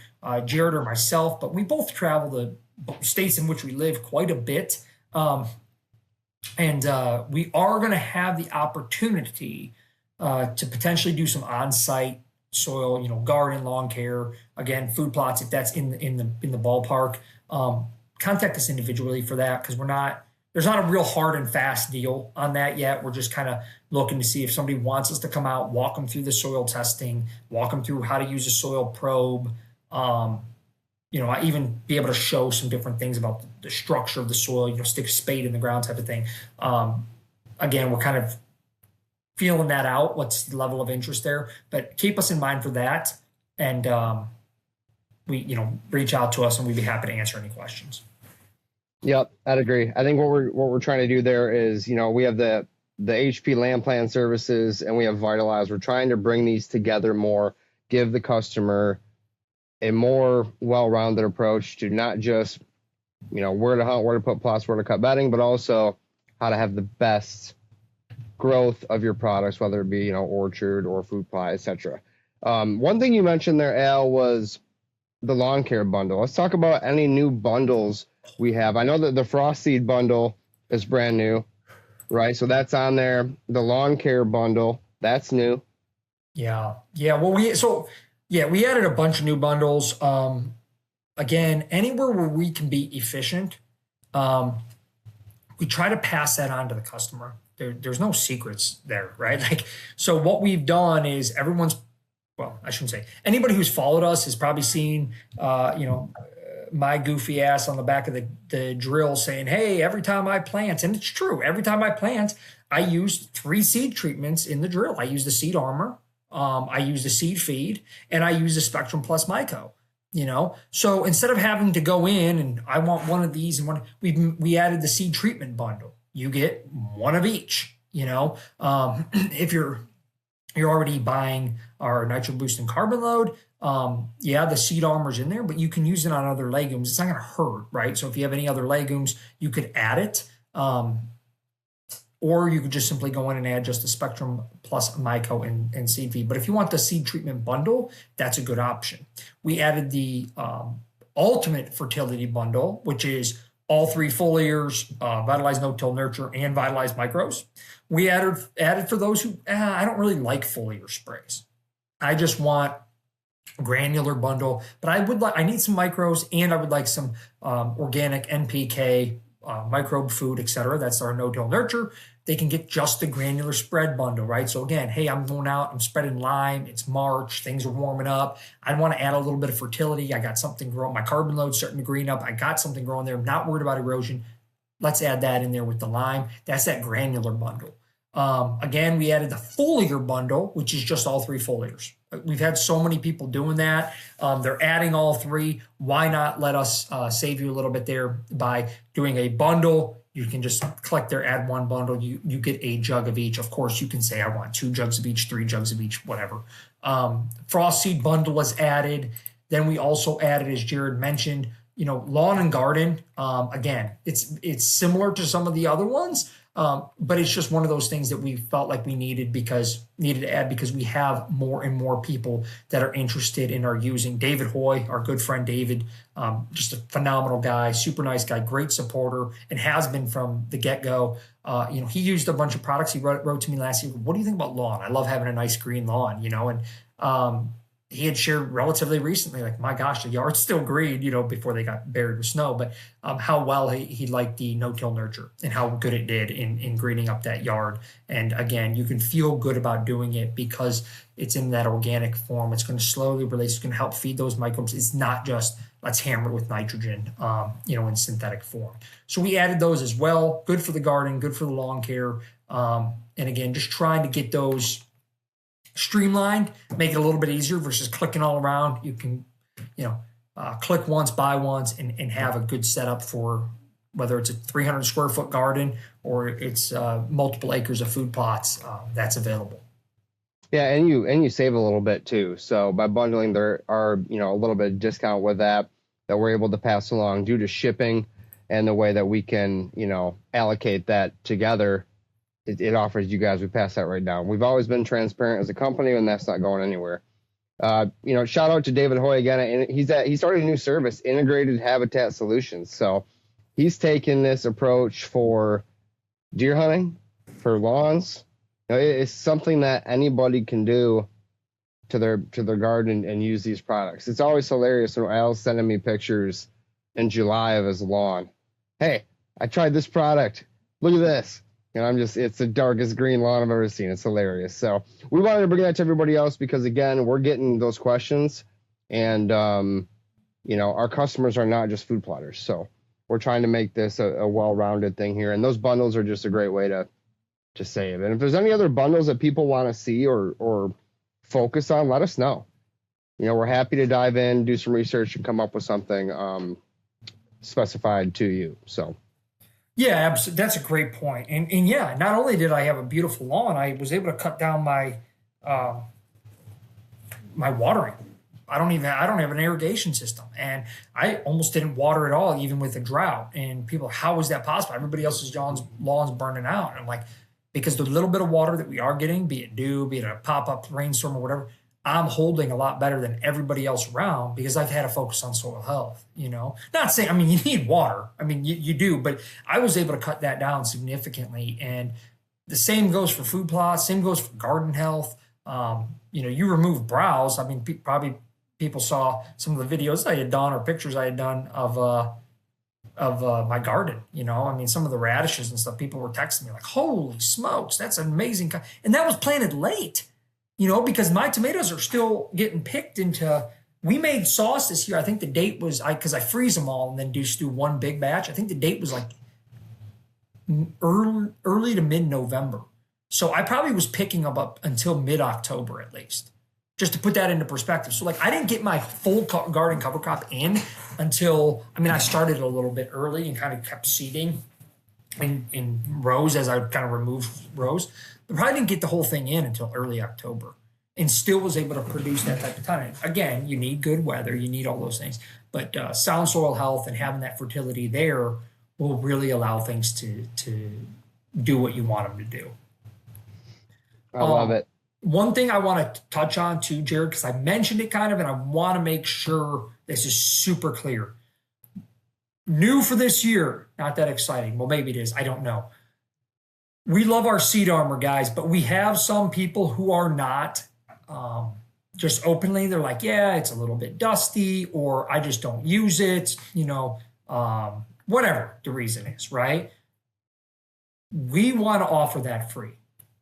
Speaker 2: Jared or myself, but we both travel the states in which we live quite a bit. And we are going to have the opportunity to potentially do some on-site soil, garden, lawn care, again, food plots, if that's in the ballpark. Contact us individually for that, because there's not a real hard and fast deal on that yet. We're just kind of looking to see if somebody wants us to come out, walk them through the soil testing, walk them through how to use a soil probe. I even be able to show some different things about the structure of the soil, stick a spade in the ground type of thing. Again, we're kind of feeling that out, what's the level of interest there, but keep us in mind for that. And reach out to us and we'd be happy to answer any questions.
Speaker 1: Yep, I'd agree. I think what we're trying to do there is, we have the HP land plan services and we have Vitalize. We're trying to bring these together more, give the customer a more well-rounded approach to not just, where to hunt, where to put plots, where to cut bedding, but also how to have the best growth of your products, whether it be, orchard or food plot, etc. One thing you mentioned there, Al, was the lawn care bundle. Let's talk about any new bundles we have. I know that the frost seed bundle is brand new, right? So that's on there. The lawn care bundle, that's new.
Speaker 2: Yeah. Well, we added a bunch of new bundles. Again, anywhere where we can be efficient, we try to pass that on to the customer. There's no secrets there, right? So what we've done is everyone's well, I shouldn't say, anybody who's followed us has probably seen, my goofy ass on the back of the drill saying, hey, every time I plant, and it's true, every time I plant, I use 3 seed treatments in the drill. I use the seed armor, I use the seed feed, and I use the Spectrum Plus Myco. So instead of having to go in and I want one of these and one, we added the seed treatment bundle. You get one of each. If you're already buying our Nitro Boost and Carbon Load, the seed armor's in there, but you can use it on other legumes. It's not going to hurt, right? So if you have any other legumes, you could add it. Or you could just simply go in and add just the Spectrum Plus Myco and seed feed. But if you want the seed treatment bundle, that's a good option. We added the Ultimate Fertility Bundle, which is all 3 foliars, Vitalize No-Till Nurture, and Vitalize Micros. We added for those who, I don't really like foliar sprays. I just want granular bundle, but I need some micros, and I would like some organic NPK, microbe food, etc. That's our no-till nurture. They can get just the granular spread bundle, right? So again, hey, I'm going out, I'm spreading lime, it's March, things are warming up. I want to add a little bit of fertility. I got something growing, my carbon load's starting to green up. I got something growing there. I'm not worried about erosion. Let's add that in there with the lime. That's that granular bundle. Again, we added the foliar bundle, which is just all 3 foliars. We've had so many people doing that. They're adding all 3. Why not let us save you a little bit there by doing a bundle? You can just click there, add 1 bundle. You get a jug of each. Of course, you can say, I want 2 jugs of each, 3 jugs of each, whatever. Frost seed bundle was added. Then we also added, as Jared mentioned, lawn and garden. Again, it's similar to some of the other ones. But it's just one of those things that we felt like we needed to add because we have more and more people that are interested in our using. David Hoy, our good friend David, just a phenomenal guy, super nice guy, great supporter, and has been from the get-go. He used a bunch of products. He wrote to me last year, what do you think about lawn? I love having a nice green lawn, and he had shared relatively recently, like, my gosh, the yard's still green, before they got buried with snow, but how well he liked the no-till nurture and how good it did in greening up that yard. And again, you can feel good about doing it because it's in that organic form. It's going to slowly release. It's going to help feed those microbes. It's not just let's hammer it with nitrogen, in synthetic form. So we added those as well. Good for the garden, good for the lawn care. And again, just trying to get those streamlined, make it a little bit easier versus clicking all around. You can, click once, buy once, and have a good setup for whether it's a 300 square foot garden or it's multiple acres of food plots. That's available.
Speaker 1: Yeah, and you save a little bit too. So by bundling, there are a little bit of discount with that we're able to pass along due to shipping and the way that we can allocate that together. It offers you guys, we pass that right down. We've always been transparent as a company, and that's not going anywhere. Shout out to David Hoy again. And he started a new service, Integrated Habitat Solutions. So he's taken this approach for deer hunting, for lawns. It's something that anybody can do to their garden and use these products. It's always hilarious when Al's sending me pictures in July of his lawn. Hey, I tried this product. Look at this. It's the darkest green lawn I've ever seen. It's hilarious. So we wanted to bring that to everybody else because, again, we're getting those questions. And, our customers are not just food plotters. So we're trying to make this a well-rounded thing here. And those bundles are just a great way to save. And if there's any other bundles that people want to see or focus on, let us know. We're happy to dive in, do some research, and come up with something specified to you. So.
Speaker 2: Yeah, absolutely. That's a great point. And yeah, not only did I have a beautiful lawn, I was able to cut down my my watering. I don't have an irrigation system, and I almost didn't water at all, even with a drought. And people, how is that possible? Everybody else's lawn's burning out. And I'm like, because the little bit of water that we are getting, be it dew, be it a pop-up rainstorm or whatever, I'm holding a lot better than everybody else around because I've had to focus on soil health, Not saying, you need water. You do, but I was able to cut that down significantly. And the same goes for food plots, same goes for garden health. You remove browse. Probably people saw some of the videos I had done or pictures I had done of my garden, some of the radishes and stuff, people were texting me like, holy smokes, that's amazing. And that was planted late. because my tomatoes are still getting picked into. We made sauce this year. I think the date was because I freeze them all and then just do one big batch. I think the date was like early to mid-November. So I probably was picking them up until mid-October at least, just to put that into perspective. So like I didn't get my full garden cover crop in until, I started a little bit early and kind of kept seeding in rows as I kind of removed rows. But probably didn't get the whole thing in until early October and still was able to produce that type of time. Again, you need good weather, you need all those things. But sound soil health and having that fertility there will really allow things to do what you want them to do.
Speaker 1: I love it.
Speaker 2: One thing I want to touch on too, Jared, because I mentioned it kind of, and I want to make sure this is super clear. New for this year, not that exciting. Well, maybe it is. I don't know. We love our seed armor, guys, but we have some people who are not just openly. They're like, yeah, it's a little bit dusty, or I just don't use it, whatever the reason is, right? We want to offer that free.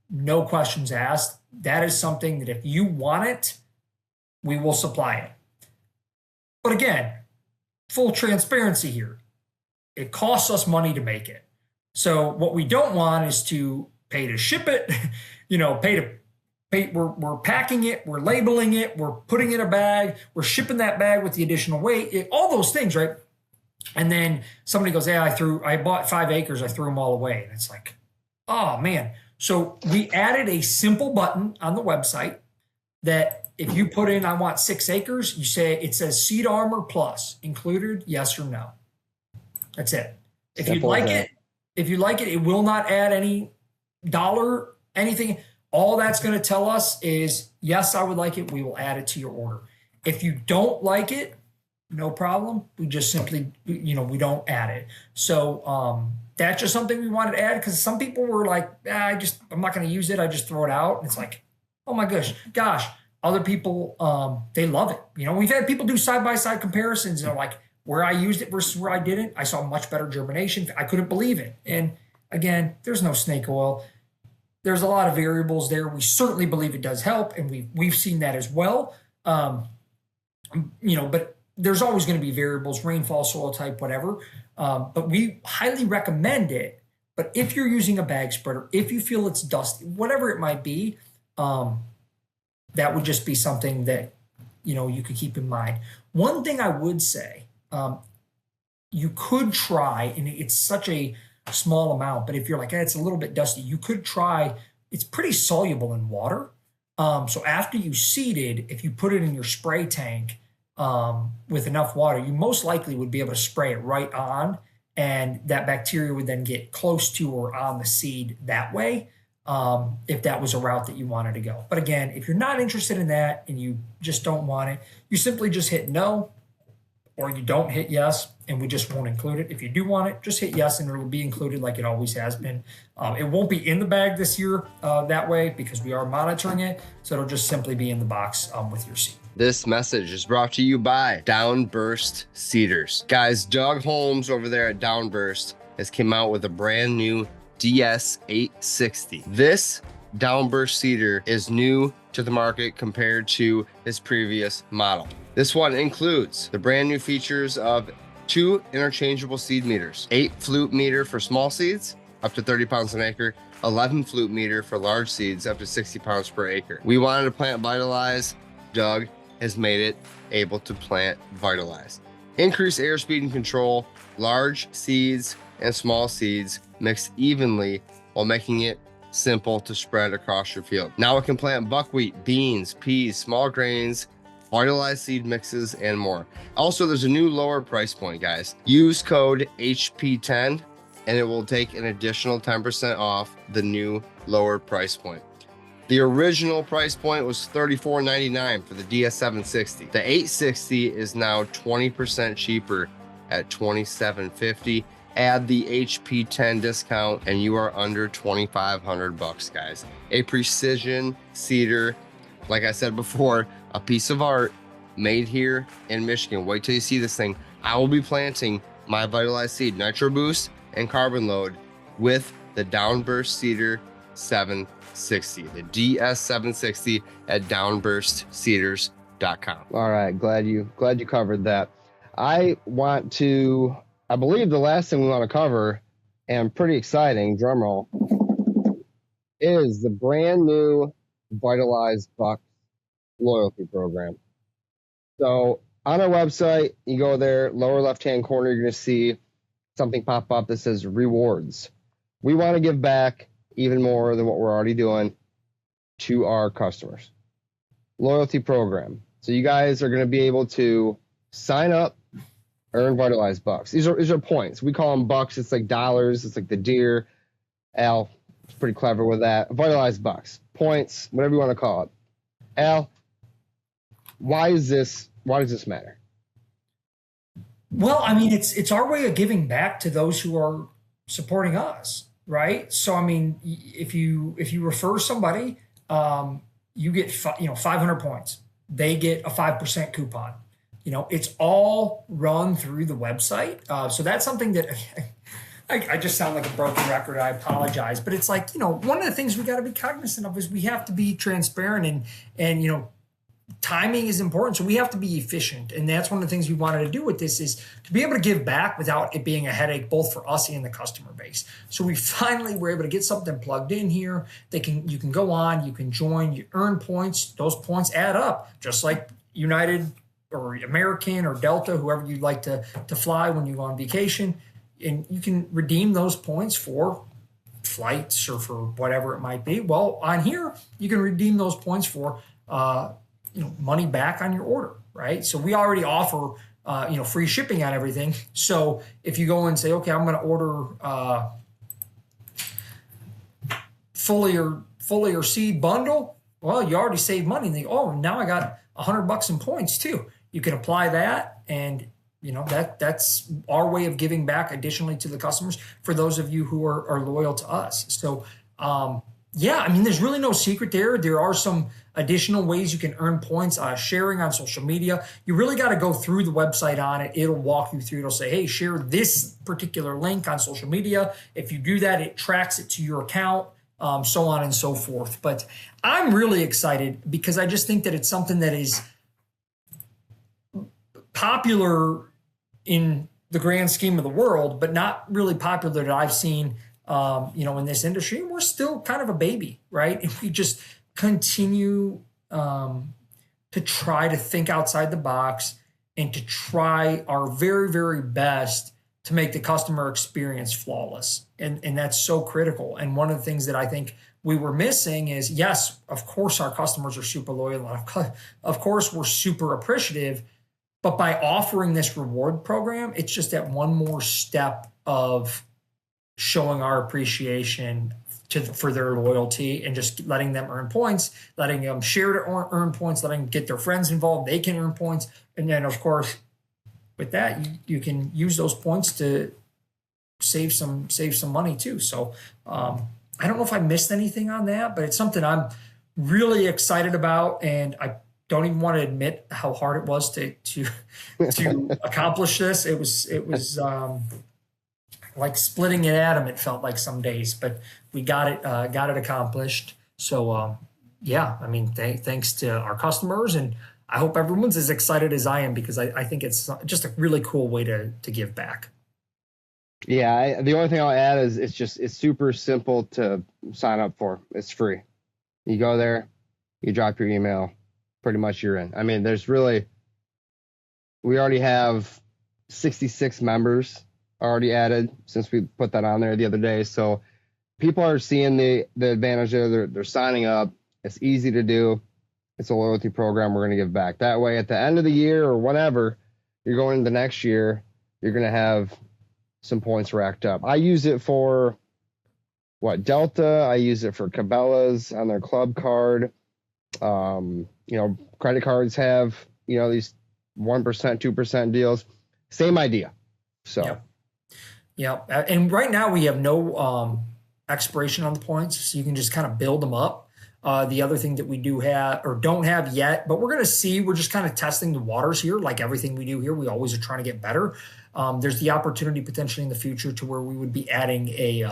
Speaker 2: No questions asked. That is something that if you want it, we will supply it. But again, full transparency here. It costs us money to make it. So what we don't want is to pay to ship it, we're packing it, we're labeling it, we're putting it in a bag, we're shipping that bag with the additional weight, all those things, right? And then somebody goes, yeah, I bought 5 acres, I threw them all away. And it's like, oh man. So we added a simple button on the website that if you put in, I want 6 acres, it says seed armor plus included, yes or no. That's it. If you like it, it will not add any dollar, anything. All that's going to tell us is, yes, I would like it. We will add it to your order. If you don't like it, no problem. We just simply, we don't add it. So that's just something we wanted to add because some people were like, I'm not going to use it. I just throw it out. And it's like, oh my gosh. Other people, they love it. We've had people do side-by-side comparisons and they're like, where I used it versus where I didn't, I saw much better germination. I couldn't believe it. And again, there's no snake oil. There's a lot of variables there. We certainly believe it does help, and we've seen that as well. But there's always going to be variables, rainfall, soil type, whatever. But we highly recommend it. But if you're using a bag spreader, if you feel it's dusty, whatever it might be, that would just be something that, you could keep in mind. One thing I would say, you could try, and it's such a small amount, but if you're like, it's a little bit dusty, you could try, it's pretty soluble in water. So after you seeded, if you put it in your spray tank with enough water, you most likely would be able to spray it right on, and that bacteria would then get close to or on the seed that way, if that was a route that you wanted to go. But again, if you're not interested in that and you just don't want it, you simply just hit no, or you don't hit yes, and we just won't include it. If you do want it, just hit yes, and it'll be included like it always has been. It won't be in the bag this year that way because we are monitoring it, so it'll just simply be in the box with your seed.
Speaker 1: This message is brought to you by Downburst Seeders. Guys, Doug Holmes over there at Downburst has come out with a brand new DS860. This Downburst seeder is new to the market compared to his previous model. This one includes the brand new features of 2 interchangeable seed meters, 8 flute meter for small seeds, up to 30 pounds an acre, 11 flute meter for large seeds, up to 60 pounds per acre. We wanted to plant Vitalize. Doug has made it able to plant Vitalize. Increase airspeed and control, large seeds and small seeds mixed evenly while making it simple to spread across your field. Now it can plant buckwheat, beans, peas, small grains, Vitalize seed mixes, and more. Also, there's a new lower price point, guys. Use code HP10 and it will take an additional 10% off the new lower price point. The original price point was $34.99 for the DS760. The 860 is now 20% cheaper at $27.50. Add the HP10 discount and you are under $2,500, guys. A precision seeder, like I said before, a piece of art made here in Michigan. Wait till you see this thing. I will be planting my Vitalize seed, Nitro Boost and Carbon Load with the Downburst seeder DS760. The DS760 at downburstcedars.com. All right, glad you covered that. I believe the last thing we want to cover, and pretty exciting, drumroll, is the brand new Vitalize Bucks loyalty program. So on our website, you go there, lower left-hand corner, you're going to see something pop up that says rewards. We want to give back even more than what we're already doing to our customers. Loyalty program. So you guys are going to be able to sign up, earn Vitalize Bucks. These are points. We call them bucks. It's like dollars. It's like the deer. Al is pretty clever with that. Vitalize Bucks. Points, whatever you want to call it. Al, why does this matter?
Speaker 2: Well, I mean, it's our way of giving back to those who are supporting us, right? So, I mean, if you refer somebody, you get 500 points. They get a 5% coupon. It's all run through the website. So that's something that I just sound like a broken record. I apologize, but it's like, one of the things we got to be cognizant of is we have to be transparent and timing is important. So we have to be efficient. And that's one of the things we wanted to do with this is to be able to give back without it being a headache, both for us and the customer base. So we finally were able to get something plugged in here. You can go on, you can join, you earn points. Those points add up, just like United or American or Delta, whoever you'd like to fly when you go on vacation. And you can redeem those points for flights or for whatever it might be. Well, on here, you can redeem those points for money back on your order, right? So we already offer, free shipping on everything. So if you go and say, okay, I'm going to order foliar seed bundle, well, you already saved money. And now I got $100 in points too. You can apply that, and that's our way of giving back additionally to the customers for those of you who are loyal to us. So there's really no secret there. There are some additional ways you can earn points, sharing on social media. You really got to go through the website on it. It'll walk you through. It'll say, hey, share this particular link on social media. If you do that, it tracks it to your account, so on and so forth. But I'm really excited because I just think that it's something that is popular in the grand scheme of the world, but not really popular that I've seen in this industry. We're still kind of a baby, right? If we just continue to try to think outside the box and to try our very, very best to make the customer experience flawless. And that's so critical. And one of the things that I think we were missing is, yes, of course, our customers are super loyal. Of course, we're super appreciative. But by offering this reward program, it's just that one more step of showing our appreciation for their loyalty and just letting them earn points, letting them share to earn points, letting them get their friends involved. They can earn points. And then, of course, with that, you can use those points to save some money too. So I don't know if I missed anything on that, but it's something I'm really excited about. And I don't even want to admit how hard it was to accomplish this. It was like splitting an atom. It felt like some days, but we got it accomplished. So thanks to our customers, and I hope everyone's as excited as I am because I think it's just a really cool way to give back.
Speaker 1: Yeah, the only thing I'll add is it's super simple to sign up for. It's free. You go there, you drop your email. Pretty much you're in. I mean, we already have 66 members already added since we put that on there the other day. So people are seeing the advantage there. They're signing up. It's easy to do. It's a loyalty program we're going to give back. That way, at the end of the year or whenever you're going into next year, you're going to have some points racked up. I use it for Delta. I use it for Cabela's on their club card. Credit cards have, these 1%, 2% deals. Same idea. So.
Speaker 2: Yeah. And right now we have no expiration on the points, so you can just kind of build them up. The other thing that we do have or don't have yet, but we're going to see, we're just kind of testing the waters here. Like everything we do here, we always are trying to get better. There's the opportunity potentially in the future to where we would be adding a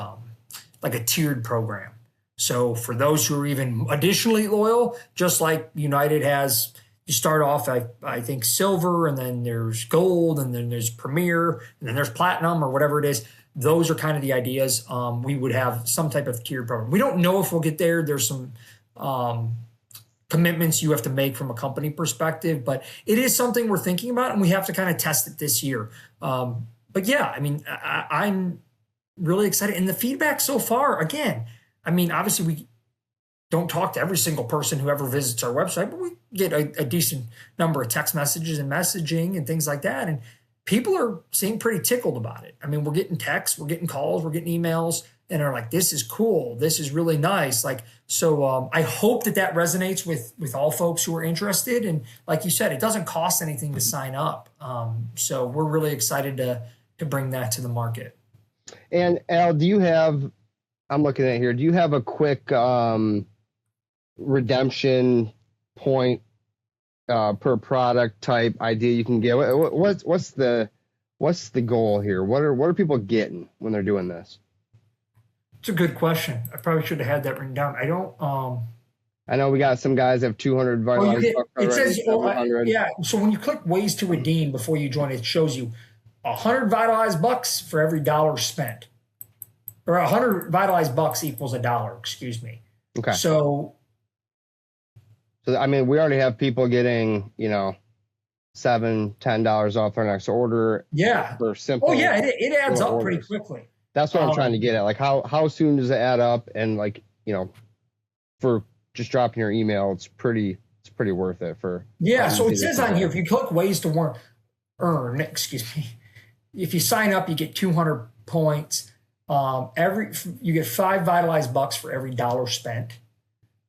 Speaker 2: tiered program. So for those who are even additionally loyal, just like United has, you start off, I think, silver, and then there's gold, and then there's premier, and then there's platinum, or whatever it is. Those are kind of the ideas. We would have some type of tiered program. We don't know if we'll get there. There's some commitments you have to make from a company perspective, but it is something we're thinking about, and we have to kind of test it this year. But yeah, I mean, I'm really excited. And the feedback so far, again, I mean, obviously we don't talk to every single person who ever visits our website, but we get a decent number of text messages and messaging and things like that. And people are seeming pretty tickled about it. I mean, we're getting texts, we're getting calls, we're getting emails, and are like, this is cool. This is really nice. Like, so I hope that resonates with all folks who are interested. And like you said, it doesn't cost anything to sign up. So we're really excited to bring that to the market.
Speaker 1: And Al, do you have, I'm looking at here, do you have a quick redemption point per product type idea you can give? What's the goal here? What are people getting when they're doing this?
Speaker 2: It's a good question. I probably should have had that written down. I don't.
Speaker 1: I know we got some guys have 200 Vitalize Bucks.
Speaker 2: It says, yeah. So when you click ways to redeem before you join, it shows you 100 Vitalize Bucks for every $1 spent, or 100 Vitalize Bucks equals $1. Excuse me.
Speaker 1: Okay.
Speaker 2: So
Speaker 1: I mean, we already have people getting, $7-10 off their next order.
Speaker 2: Yeah.
Speaker 1: For simple.
Speaker 2: Oh yeah, it adds up
Speaker 1: orders.
Speaker 2: pretty quickly.
Speaker 1: That's what I'm trying to get at. Like, how soon does it add up? And for just dropping your email, it's pretty worth it for.
Speaker 2: Yeah. So it says on here, if you click ways to earn, excuse me, if you sign up, you get 200 points. You get 5 Vitalize Bucks for every $1 spent.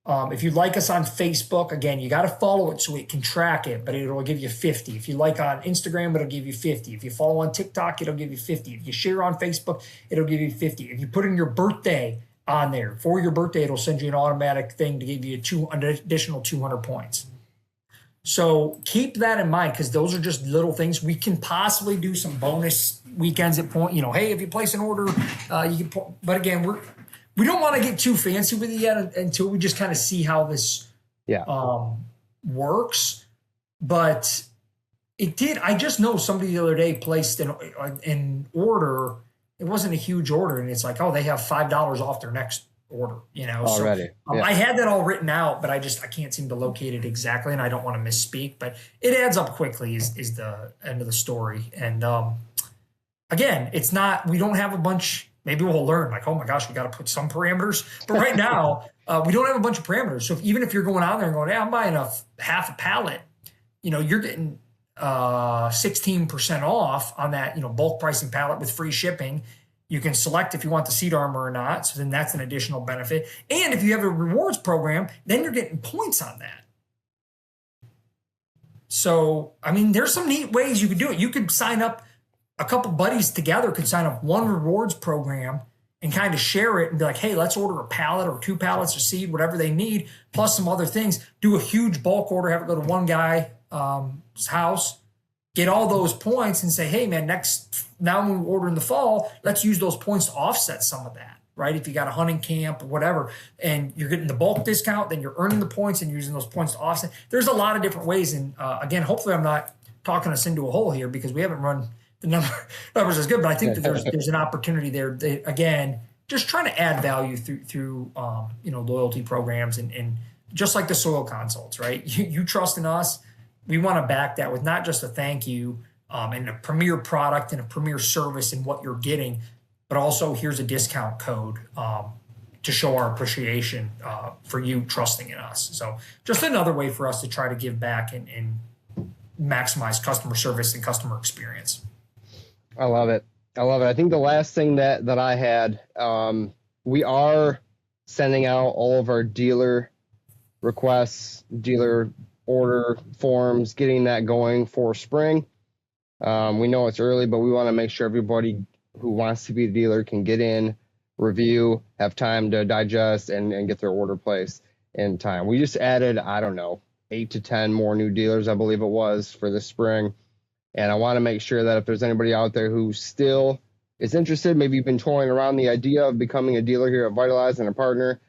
Speaker 2: If you like us on Facebook, again, you got to follow it so it can track it, but it'll give you 50. If you like on Instagram, it'll give you 50. If you follow on TikTok, it'll give you 50. If you share on Facebook, it'll give you 50. If you put in your birthday on there, for your birthday, it'll send you an automatic thing to give you an additional 200 points. So keep that in mind, because those are just little things. We can possibly do some bonus weekends at point. Hey, if you place an order, you can. But again, we don't want to get too fancy with it yet until we just kind of see how this works. But it did. I just know somebody the other day placed an order. It wasn't a huge order, and it's like, oh, they have $5 off their next order.
Speaker 1: Already.
Speaker 2: So, I had that all written out, but I can't seem to locate it exactly, and I don't want to misspeak. But it adds up quickly. Is the end of the story. And again, it's not. We don't have a bunch. Maybe we'll learn, like, oh my gosh, we got to put some parameters. But right now, we don't have a bunch of parameters. So even if you're going out there and going, hey, I'm buying half a pallet, you're getting 16% off on that, bulk pricing pallet with free shipping. You can select if you want the seed armor or not. So then that's an additional benefit. And if you have a rewards program, then you're getting points on that. So, I mean, there's some neat ways you could do it. You could sign up. A couple buddies together could sign up one rewards program and kind of share it and be like, hey, let's order a pallet or 2 pallets of seed, whatever they need, plus some other things. Do a huge bulk order, have it go to one guy's house, get all those points and say, hey, man, now when we order in the fall, let's use those points to offset some of that, right? If you got a hunting camp or whatever, and you're getting the bulk discount, then you're earning the points and using those points to offset. There's a lot of different ways. And again, hopefully I'm not talking us into a hole here, because we haven't run the numbers is good, but I think that there's an opportunity there. Again, just trying to add value through loyalty programs and just like the soil consults, right? You trust in us. We want to back that with not just a thank you and a premier product and a premier service in what you're getting, but also here's a discount code to show our appreciation for you trusting in us. So just another way for us to try to give back and maximize customer service and customer experience.
Speaker 1: I love it. I think the last thing that I had, we are sending out all of our dealer requests, dealer order forms, getting that going for spring. We know it's early, but we want to make sure everybody who wants to be a dealer can get in, review, have time to digest, and get their order placed in time. We just added, 8 to 10 more new dealers, I believe it was, for this spring. And I want to make sure that if there's anybody out there who still is interested, maybe you've been toying around the idea of becoming a dealer here at Vitalize and a partner,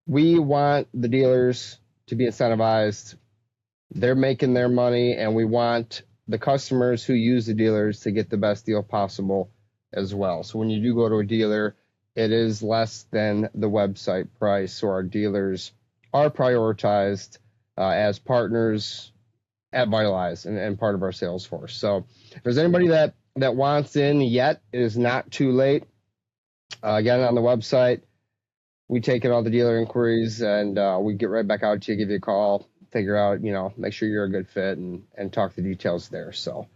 Speaker 1: we want the dealers to be incentivized. They're making their money, and we want the customers who use the dealers to get the best deal possible as well. So when you do go to a dealer, it is less than the website price. So our dealers are prioritized as partners at Vitalize and part of our sales force. So if there's anybody that wants in yet, it is not too late. Again, on the website, we take in all the dealer inquiries, and we get right back out to you, give you a call, figure out, make sure you're a good fit, and talk the details there. So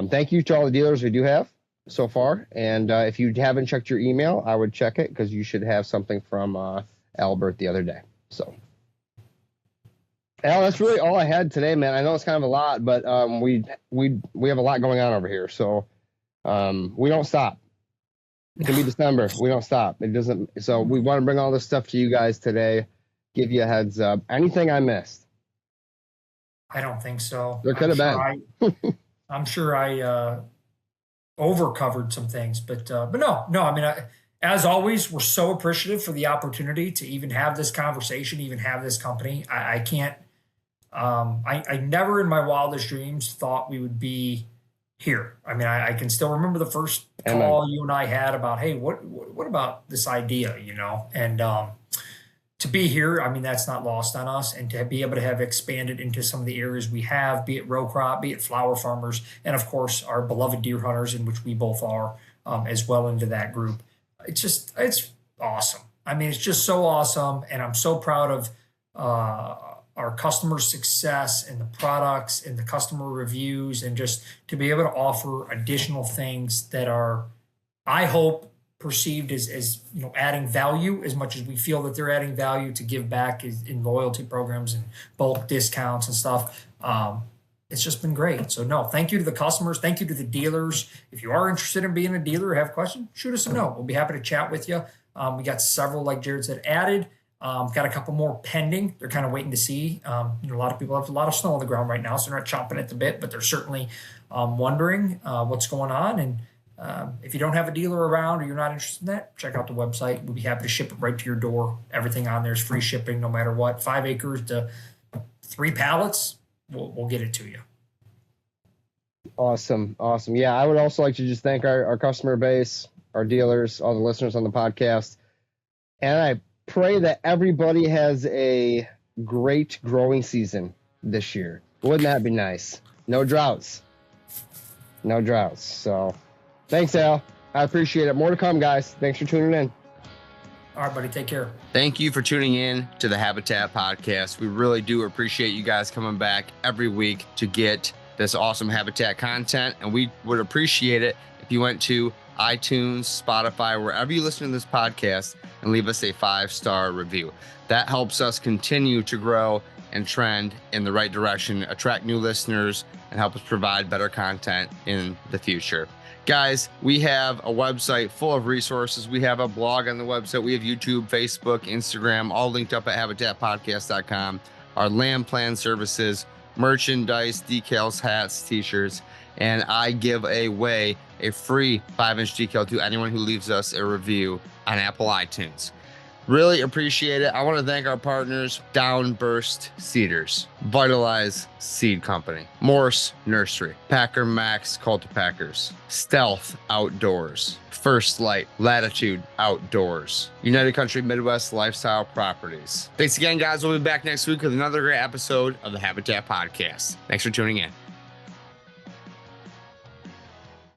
Speaker 1: thank you to all the dealers we do have so far. And if you haven't checked your email, I would check it, because you should have something from Albert the other day. So Al, that's really all I had today, man. I know it's kind of a lot, but we have a lot going on over here. So we don't stop. It can be December. We don't stop. It doesn't. So we want to bring all this stuff to you guys today, give you a heads up. Anything I missed?
Speaker 2: I don't think so.
Speaker 1: There could have been.
Speaker 2: I'm sure I over-covered some things, but no. I mean, as always, we're so appreciative for the opportunity to even have this conversation, even have this company. I can't. I never in my wildest dreams thought we would be here. I mean, I can still remember the first call you and I had about, hey, what about this idea, and to be here, I mean, that's not lost on us, and to be able to have expanded into some of the areas we have, be it row crop, be it flower farmers, and of course our beloved deer hunters, in which we both are, as well, into that group. It's awesome. I mean, it's just so awesome, and I'm so proud of our customer success and the products and the customer reviews, and just to be able to offer additional things that are, I hope, perceived as adding value as much as we feel that they're adding value, to give back in loyalty programs and bulk discounts and stuff. It's just been great. So no, thank you to the customers. Thank you to the dealers. If you are interested in being a dealer or have questions, shoot us a note. We'll be happy to chat with you. We got several, like Jared said, added. Got a couple more pending. They're kind of waiting to see. A lot of people have a lot of snow on the ground right now, so they're not chomping at the bit, but they're certainly wondering what's going on. And if you don't have a dealer around, or you're not interested in that, check out the website. We'll be happy to ship it right to your door. Everything on there is free shipping, no matter what. 5 acres to 3 pallets, we'll get it to you.
Speaker 1: Awesome. Yeah, I would also like to just thank our customer base, our dealers, all the listeners on the podcast. And I pray that everybody has a great growing season this year. Wouldn't that be nice? No droughts. So thanks, Al. I appreciate it. More to come, guys. Thanks for tuning in.
Speaker 2: All right, buddy. Take care.
Speaker 4: Thank you for tuning in to the Habitat Podcast. We really do appreciate you guys coming back every week to get this awesome Habitat content. And we would appreciate it if you went to iTunes, Spotify, wherever you listen to this podcast, and leave us a 5-star review. That helps us continue to grow and trend in the right direction, attract new listeners, and help us provide better content in the future. Guys, we have a website full of resources. We have a blog on the website. We have YouTube, Facebook, Instagram, all linked up at habitatpodcast.com. Our land plan services, merchandise, decals, hats, t-shirts, and I give away a free 5-inch decal to anyone who leaves us a review on Apple iTunes. Really appreciate it. I want to thank our partners, Downburst Cedars, Vitalize Seed Company, Morse Nursery, Packer Max Cultipackers, Stealth Outdoors, First Light Latitude Outdoors, United Country Midwest Lifestyle Properties. Thanks again, guys. We'll be back next week with another great episode of the Habitat Podcast. Thanks for tuning in.